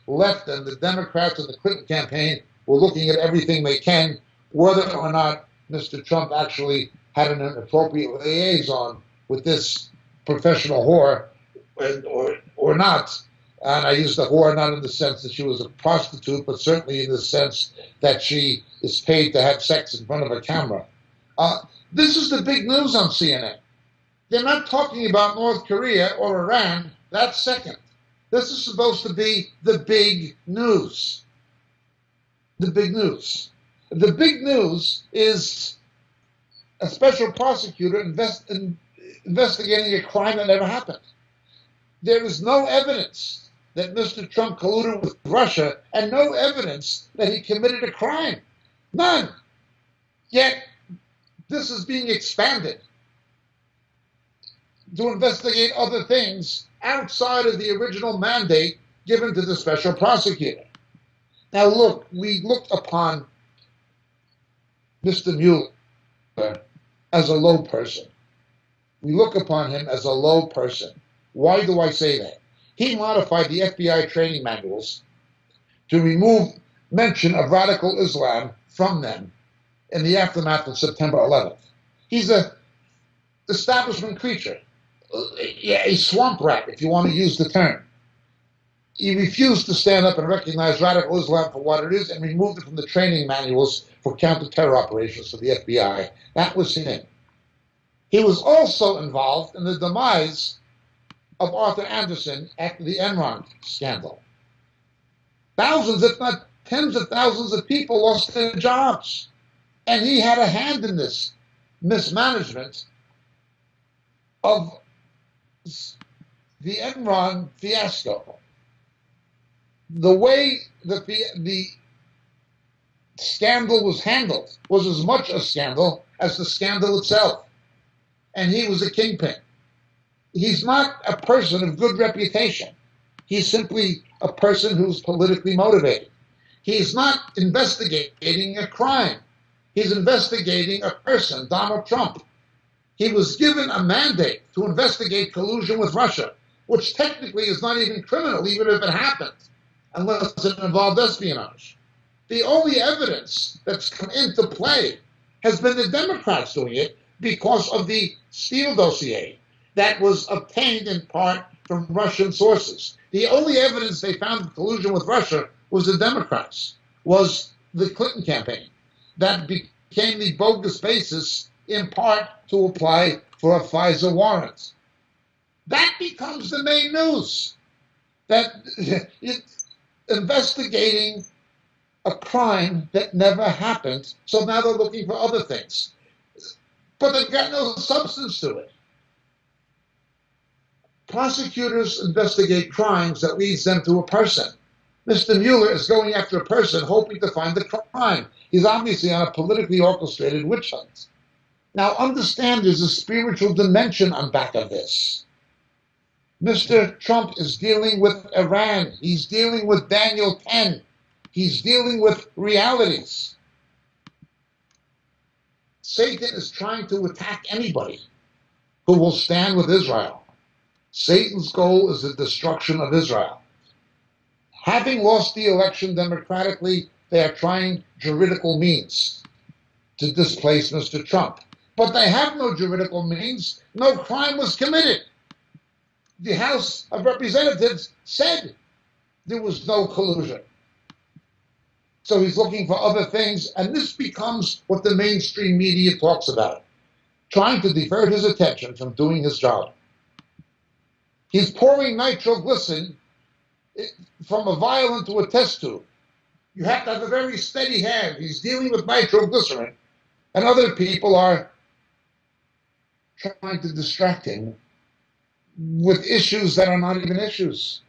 left and the Democrats and the Clinton campaign were looking at everything they can, whether or not Mr. Trump actually had an appropriate liaison with this professional whore or not. And I use the whore not in the sense that she was a prostitute, but certainly in the sense that she is paid to have sex in front of a camera. This is the big news on CNN. They're not talking about North Korea or Iran. That's second. This is supposed to be the big news. The big news. The big news is a special prosecutor investigating a crime that never happened. There is no evidence that Mr. Trump colluded with Russia and no evidence that he committed a crime. None. Yet, this is being expanded to investigate other things outside of the original mandate given to the special prosecutor. Now look, we looked upon Mr. Mueller as a low person. We look upon him as a low person. Why do I say that? He modified the FBI training manuals to remove mention of radical Islam from them in the aftermath of September 11th. He's an establishment creature, a swamp rat, if you want to use the term. He refused to stand up and recognize radical Islam for what it is and removed it from the training manuals for counter-terror operations for the FBI. That was him. He was also involved in the demise of Arthur Anderson after the Enron scandal. Thousands, if not tens of thousands of people lost their jobs. And he had a hand in this mismanagement of the Enron fiasco. The way that the scandal was handled was as much a scandal as the scandal itself. And he was a kingpin. He's not a person of good reputation. He's simply a person who's politically motivated. He's not investigating a crime. He's investigating a person, Donald Trump. He was given a mandate to investigate collusion with Russia, which technically is not even criminal, even if it happened, unless it involved espionage. The only evidence that's come into play has been the Democrats doing it because of the Steele dossier that was obtained in part from Russian sources. The only evidence they found of collusion with Russia was the Democrats, was the Clinton campaign. That became the bogus basis in part to apply for a FISA warrant. That becomes the main news. That investigating a crime that never happened, so now they're looking for other things. But they've got no substance to it. Prosecutors investigate crimes that leads them to a person. Mr. Mueller is going after a person hoping to find the crime. He's obviously on a politically orchestrated witch hunt. Now understand there's a spiritual dimension on back of this. Mr. Trump is dealing with Iran. He's dealing with Daniel 10. He's dealing with realities. Satan is trying to attack anybody who will stand with Israel. Satan's goal is the destruction of Israel. Having lost the election democratically, they are trying juridical means to displace Mr. Trump. But they have no juridical means. No crime was committed. The House of Representatives said there was no collusion. So he's looking for other things, and this becomes what the mainstream media talks about, trying to divert his attention from doing his job. He's pouring nitroglycerin from a vial into a test tube. You have to have a very steady hand. He's dealing with nitroglycerin, and other people are trying to distract him with issues that are not even issues.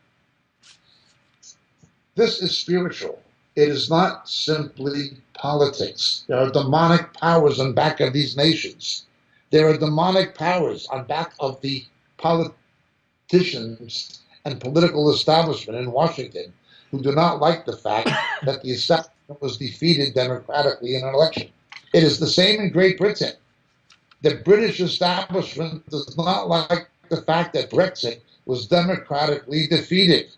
This is spiritual. It is not simply politics. There are demonic powers on back of these nations. There are demonic powers on back of the politicians and political establishment in Washington who do not like the fact that the establishment was defeated democratically in an election. It is the same in Great Britain. The British establishment does not like the fact that Brexit was democratically defeated.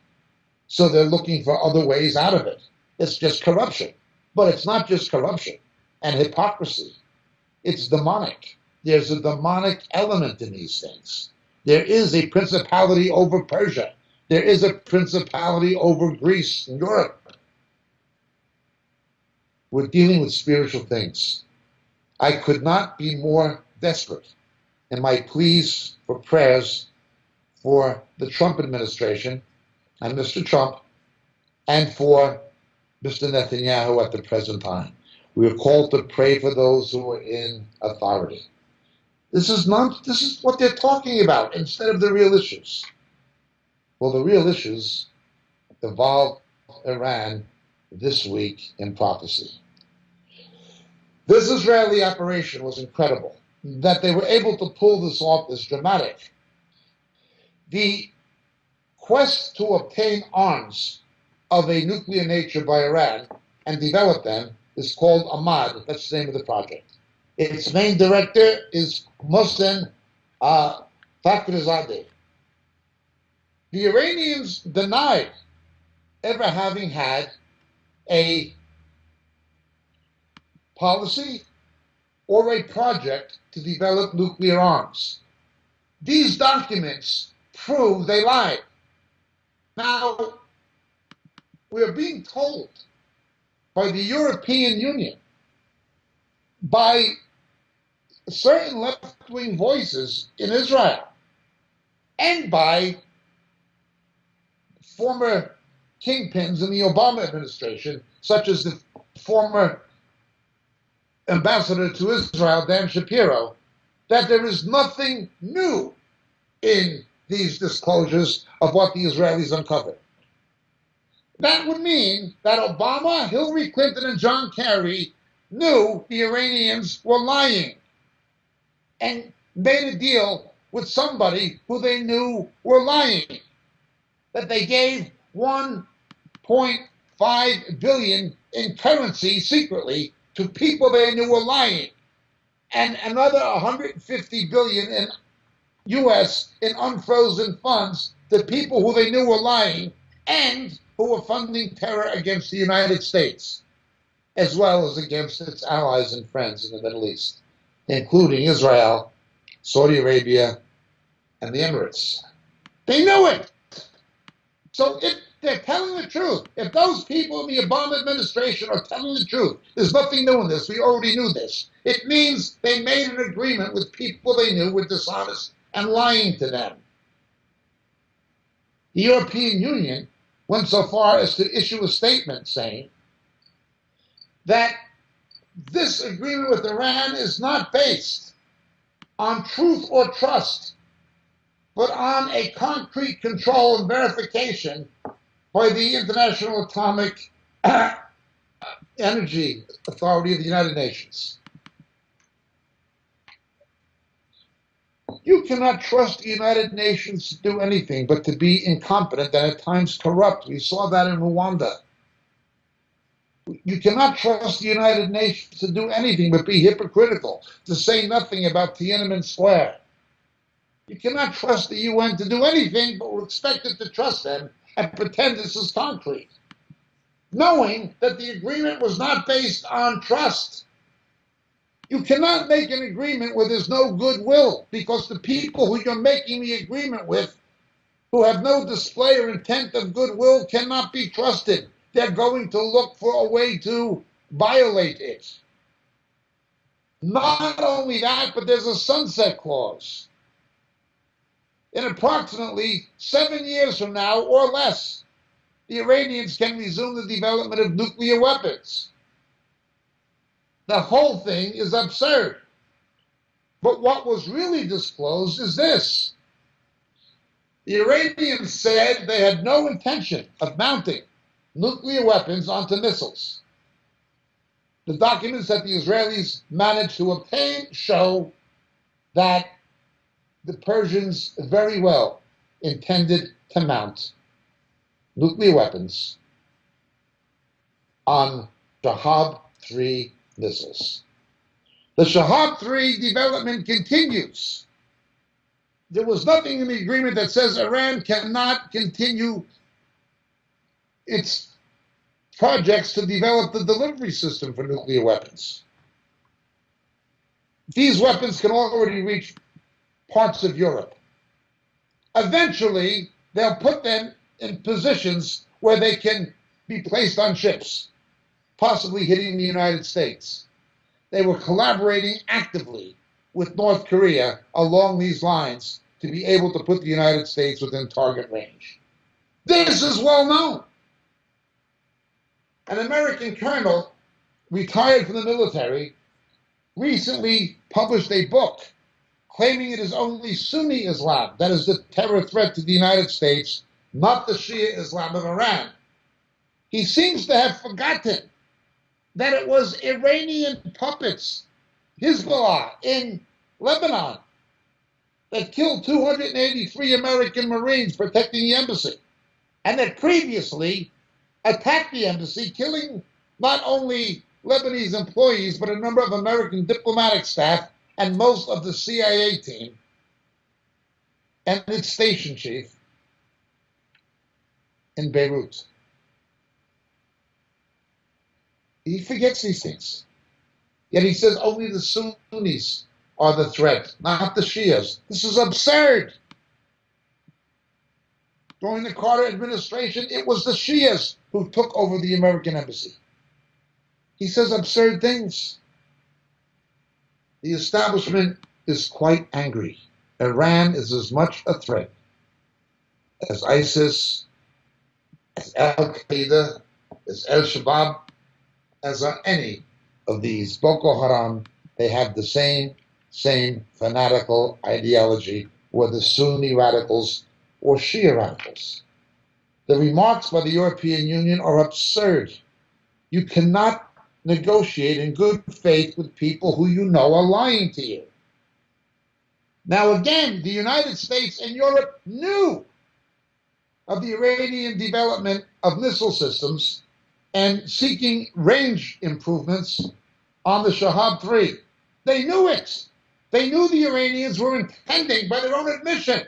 So they're looking for other ways out of it. It's just corruption. But it's not just corruption and hypocrisy. It's demonic. There's a demonic element in these things. There is a principality over Persia. There is a principality over Greece and Europe. We're dealing with spiritual things. I could not be more desperate in my pleas for prayers for the Trump administration and Mr. Trump and for Mr. Netanyahu at the present time. We are called to pray for those who are in authority. This is what they're talking about instead of the real issues. Well, the real issues involve Iran this week in Prophecy. This Israeli operation was incredible. That they were able to pull this off is dramatic. The quest to obtain arms of a nuclear nature by Iran and develop them is called Ahmad. That's the name of the project. Its main director is Mohsen Fakhrizadeh. The Iranians denied ever having had a policy or a project to develop nuclear arms. These documents prove they lied. Now, we're being told by the European Union, by certain left-wing voices in Israel, and by former kingpins in the Obama administration, such as the former ambassador to Israel, Dan Shapiro, that there is nothing new in these disclosures of what the Israelis uncovered. That would mean that Obama, Hillary Clinton, and John Kerry knew the Iranians were lying and made a deal with somebody who they knew were lying, that they gave $1.5 billion in currency secretly to people they knew were lying, and another $150 billion in U.S. in unfrozen funds to people who they knew were lying and who were funding terror against the United States, as well as against its allies and friends in the Middle East, including Israel, Saudi Arabia, and the Emirates. They knew it. So if they're telling the truth, if those people in the Obama administration are telling the truth, there's nothing new in this, we already knew this. It means they made an agreement with people they knew were dishonest and lying to them. The European Union went so far as to issue a statement saying that this agreement with Iran is not based on truth or trust, but on a concrete control and verification by the International Atomic Energy Authority of the United Nations. You cannot trust the United Nations to do anything but to be incompetent and at times corrupt. We saw that in Rwanda. You cannot trust the United Nations to do anything but be hypocritical, to say nothing about Tiananmen Square. You cannot trust the UN to do anything but we're expected to trust them and pretend this is concrete, knowing that the agreement was not based on trust. You cannot make an agreement where there's no goodwill, because the people who you're making the agreement with, who have no display or intent of goodwill, cannot be trusted. They're going to look for a way to violate it. Not only that, but there's a sunset clause. In approximately 7 years from now or less, the Iranians can resume the development of nuclear weapons. The whole thing is absurd. But what was really disclosed is this. The Iranians said they had no intention of mounting nuclear weapons onto missiles. The documents that the Israelis managed to obtain show that the Persians very well intended to mount nuclear weapons on Shahab-3 missiles. The Shahab-3 development continues. There was nothing in the agreement that says Iran cannot continue its projects to develop the delivery system for nuclear weapons. These weapons can already reach parts of Europe. Eventually, they'll put them in positions where they can be placed on ships, possibly hitting the United States. They were collaborating actively with North Korea along these lines to be able to put the United States within target range. This is well known. An American colonel, retired from the military, recently published a book claiming it is only Sunni Islam that is the terror threat to the United States, not the Shia Islam of Iran. He seems to have forgotten that it was Iranian puppets, Hezbollah in Lebanon, that killed 283 American Marines protecting the embassy, and that previously attacked the embassy, killing not only Lebanese employees, but a number of American diplomatic staff and most of the CIA team and its station chief in Beirut. He forgets these things. Yet he says only the Sunnis are the threat, not the Shias. This is absurd. During the Carter administration, it was the Shias who took over the American embassy. He says absurd things. The establishment is quite angry. Iran is as much a threat as ISIS, as Al-Qaeda, as Al-Shabaab, as are any of these. Boko Haram, they have the same fanatical ideology, whether Sunni radicals or Shia radicals. The remarks by the European Union are absurd. You cannot negotiate in good faith with people who you know are lying to you. Now again, the United States and Europe knew of the Iranian development of missile systems and seeking range improvements on the Shahab 3. They knew it. They knew the Iranians were intending, by their own admission,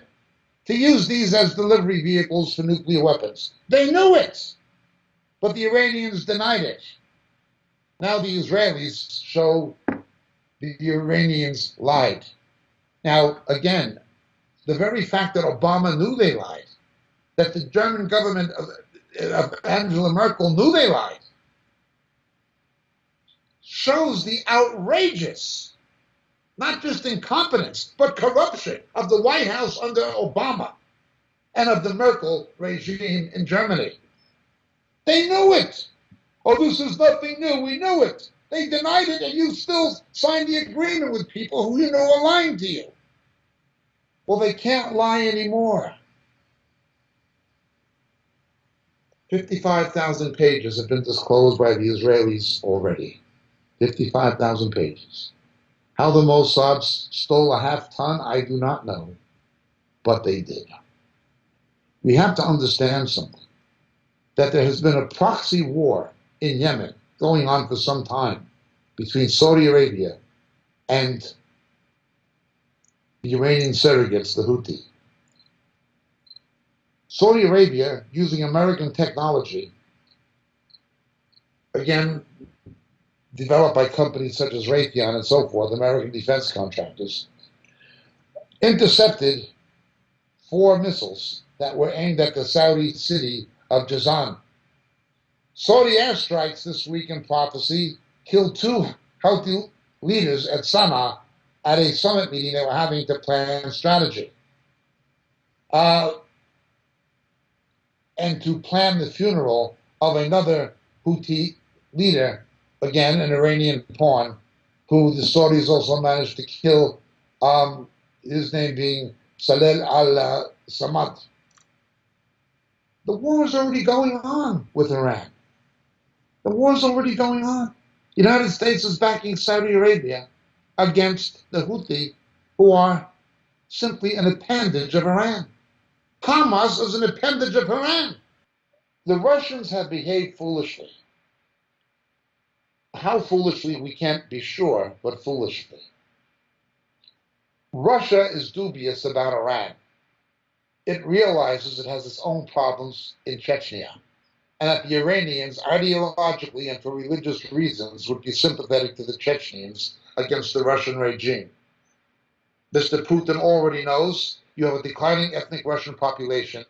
to use these as delivery vehicles for nuclear weapons. They knew it, but the Iranians denied it. Now the Israelis show the Iranians lied. Now, again, the very fact that Obama knew they lied, that the German government of Angela Merkel knew they lied, shows the outrageous, not just incompetence, but corruption of the White House under Obama and of the Merkel regime in Germany. They knew it. Oh, this is nothing new. We knew it. They denied it, and you still signed the agreement with people who you know are lying to you. Well, they can't lie anymore. 55,000 pages have been disclosed by the Israelis already. 55,000 pages. How the Mossad stole a half ton, I do not know, but they did. We have to understand something, that there has been a proxy war in Yemen going on for some time between Saudi Arabia and the Iranian surrogates, the Houthi. Saudi Arabia, using American technology, again, developed by companies such as Raytheon and so forth, American defense contractors, intercepted 4 missiles that were aimed at the Saudi city of Jazan. Saudi airstrikes this week in Prophecy killed 2 Houthi leaders at Sana'a at a summit meeting they were having to plan strategy. And to plan the funeral of another Houthi leader, again, an Iranian pawn, who the Saudis also managed to kill, his name being Saleh al-Samad. The war is already going on with Iran. The war is already going on. The United States is backing Saudi Arabia against the Houthi, who are simply an appendage of Iran. Hamas is an appendage of Iran. The Russians have behaved foolishly. How foolishly, we can't be sure, but foolishly. Russia is dubious about Iran. It realizes it has its own problems in Chechnya, and that the Iranians, ideologically and for religious reasons, would be sympathetic to the Chechens against the Russian regime. Mr. Putin already knows you have a declining ethnic Russian population.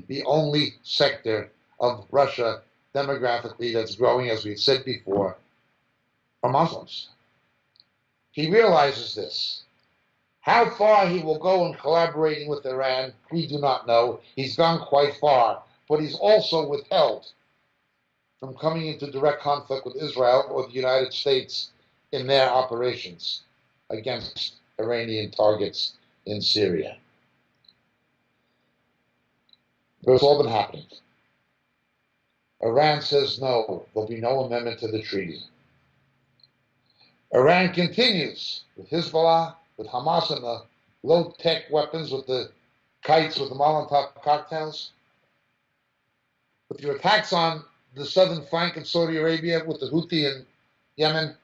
The only sector of Russia demographically that's growing, as we've said before, are Muslims. He realizes this. How far he will go in collaborating with Iran, we do not know. He's gone quite far, but he's also withheld from coming into direct conflict with Israel or the United States in their operations against Iranian targets in Syria. But it's all been happening. Iran says no, there'll be no amendment to the treaty. Iran continues with Hezbollah, with Hamas and the low-tech weapons, with the kites, with the Molotov cocktails, with your attacks on the southern flank of Saudi Arabia, with the Houthi in Yemen.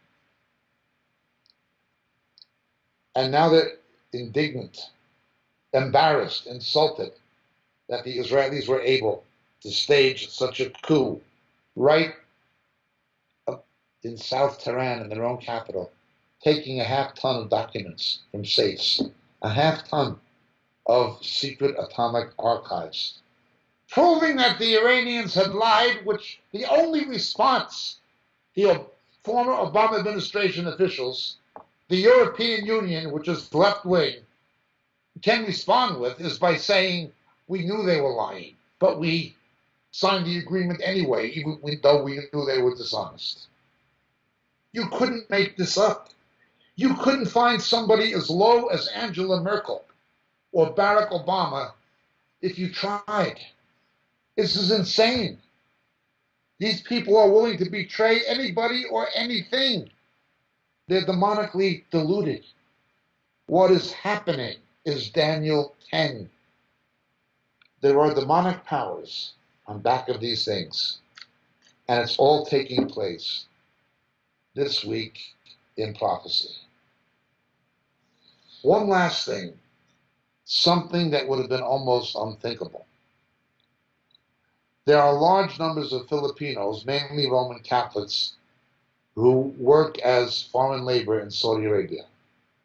And now they're indignant, embarrassed, insulted that the Israelis were able to stage such a coup right up in South Tehran, in their own capital, taking a half-ton of documents from safes, a half-ton of secret atomic archives, proving that the Iranians had lied, which the only response the former Obama administration officials, the European Union, which is left-wing, can respond with is by saying, we knew they were lying, but we signed the agreement anyway, even though we knew they were dishonest. You couldn't make this up. You couldn't find somebody as low as Angela Merkel or Barack Obama if you tried. This is insane. These people are willing to betray anybody or anything. They're demonically deluded. What is happening is Daniel 10. There are demonic powers on back of these things, and it's all taking place this week in prophecy. One last thing, something that would have been almost unthinkable. There are large numbers of Filipinos, mainly Roman Catholics, who work as foreign labor in Saudi Arabia.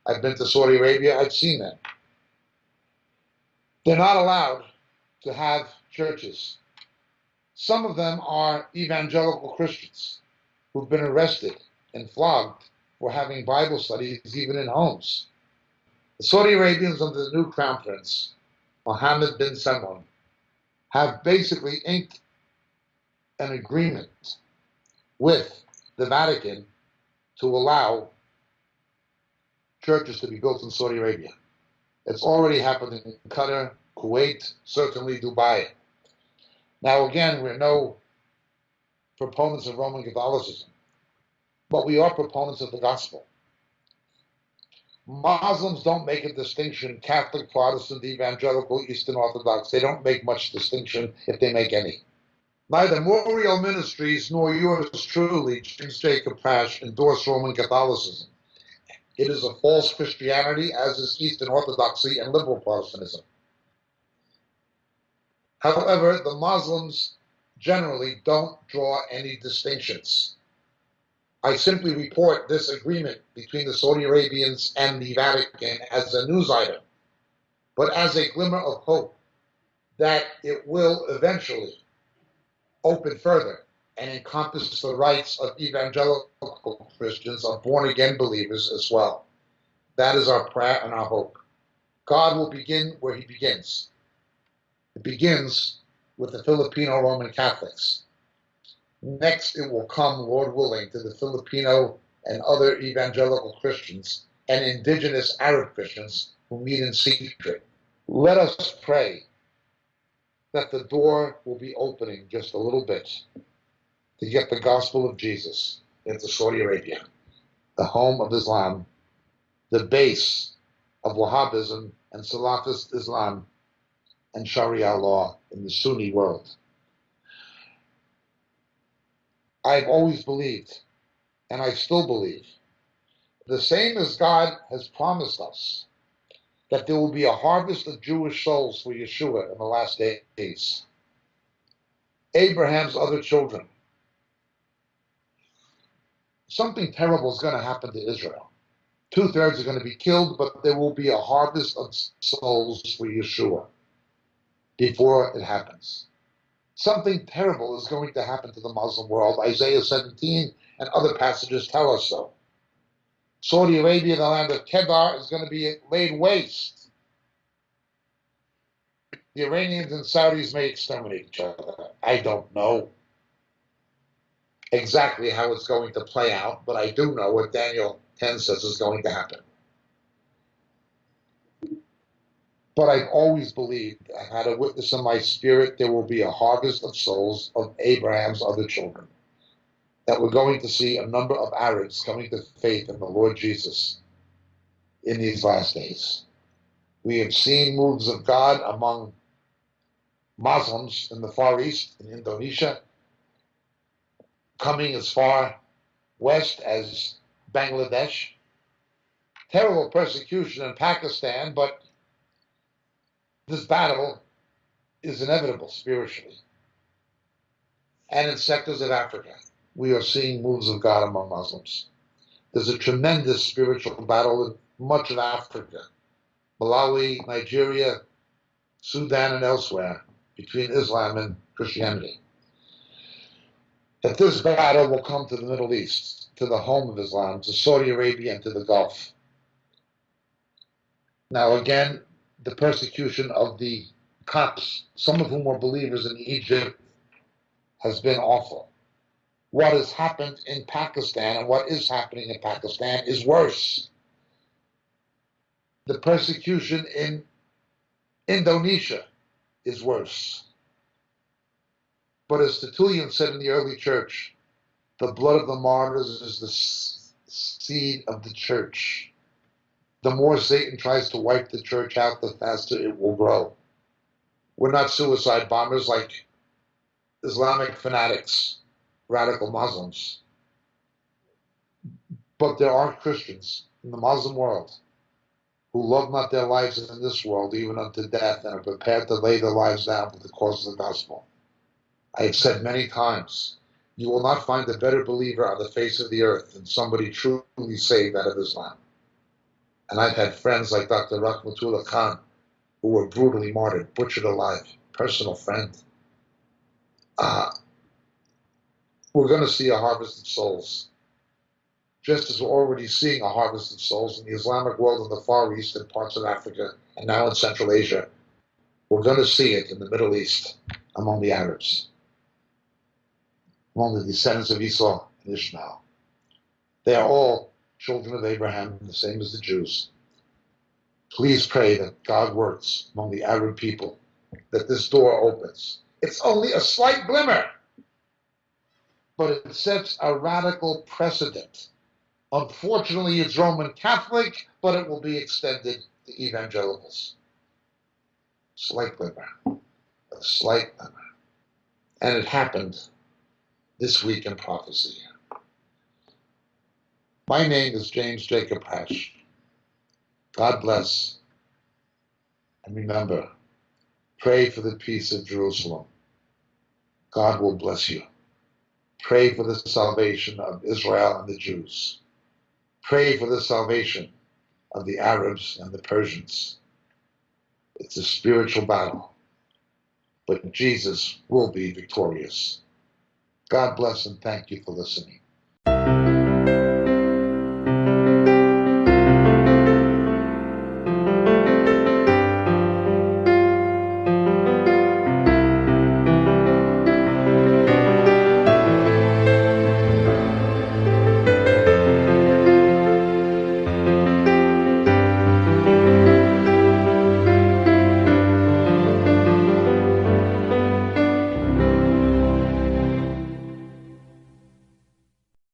I've been to Saudi Arabia, I've seen them. They're not allowed to have churches. Some of them are evangelical Christians who've been arrested and flogged for having Bible studies even in homes. The Saudi Arabians under the new crown prince, Mohammed bin Salman, have basically inked an agreement with the Vatican to allow churches to be built in Saudi Arabia. It's already happened in Qatar, Kuwait, certainly Dubai. Now again, we're no proponents of Roman Catholicism, but we are proponents of the gospel. Muslims don't make a distinction, Catholic, Protestant, Evangelical, Eastern Orthodox. They don't make much distinction, if they make any. Neither Moriel Ministries nor yours truly, James Jacob Prasch, endorse Roman Catholicism. It is a false Christianity, as is Eastern Orthodoxy and liberal Protestantism. However, the Muslims generally don't draw any distinctions. I simply report this agreement between the Saudi Arabians and the Vatican as a news item, but as a glimmer of hope that it will eventually open further and encompass the rights of evangelical Christians, of born-again believers as well. That is our prayer and our hope. God will begin where he begins. It begins with the Filipino Roman Catholics. Next, it will come, Lord willing, to the Filipino and other evangelical Christians and indigenous Arab Christians who meet in secret. Let us pray that the door will be opening just a little bit to get the gospel of Jesus into Saudi Arabia, the home of Islam, the base of Wahhabism and Salafist Islam and Sharia law in the Sunni world. I've always believed, and I still believe, the same as God has promised us, that there will be a harvest of Jewish souls for Yeshua in the last days. Abraham's other children. Something terrible is going to happen to Israel. 2/3 are going to be killed, but there will be a harvest of souls for Yeshua before it happens. Something terrible is going to happen to the Muslim world. Isaiah 17 and other passages tell us so. Saudi Arabia, the land of Kedar, is going to be laid waste. The Iranians and Saudis may exterminate each other. I don't know exactly how it's going to play out, but I do know what Daniel 10 says is going to happen. But I've always believed, I've had a witness in my spirit, there will be a harvest of souls of Abraham's other children. That we're going to see a number of Arabs coming to faith in the Lord Jesus in these last days. We have seen moves of God among Muslims in the Far East, in Indonesia, coming as far west as Bangladesh. Terrible persecution in Pakistan, but this battle is inevitable spiritually. And in sectors of Africa, we are seeing moves of God among Muslims. There's a tremendous spiritual battle in much of Africa, Malawi, Nigeria, Sudan, and elsewhere, between Islam and Christianity. That this battle will come to the Middle East, to the home of Islam, to Saudi Arabia, and to the Gulf. Now, again, the persecution of the Copts, some of whom were believers in Egypt, has been awful. What has happened in Pakistan and what is happening in Pakistan is worse. The persecution in Indonesia is worse. But as Tertullian said in the early church, the blood of the martyrs is the seed of the church. The more Satan tries to wipe the church out, the faster it will grow. We're not suicide bombers like Islamic fanatics, radical Muslims. But there are Christians in the Muslim world who love not their lives in this world, even unto death, and are prepared to lay their lives down for the cause of the gospel. I have said many times, you will not find a better believer on the face of the earth than somebody truly saved out of Islam. And I've had friends like Dr. Rahmatullah Khan, who were brutally martyred, butchered alive, personal friend. We're going to see a harvest of souls, just as we're already seeing a harvest of souls in the Islamic world in the Far East and parts of Africa, and now in Central Asia. We're going to see it in the Middle East among the Arabs, among the descendants of Esau and Ishmael. They are all children of Abraham, the same as the Jews. Please pray that God works among the Arab people, that this door opens. It's only a slight glimmer, but it sets a radical precedent. Unfortunately, it's Roman Catholic, but it will be extended to evangelicals. Slight glimmer, a slight glimmer. And it happened this week in Prophecy. My name is James Jacob Prasch. God bless. And remember, pray for the peace of Jerusalem. God will bless you. Pray for the salvation of Israel and the Jews. Pray for the salvation of the Arabs and the Persians. It's a spiritual battle, but Jesus will be victorious. God bless and thank you for listening.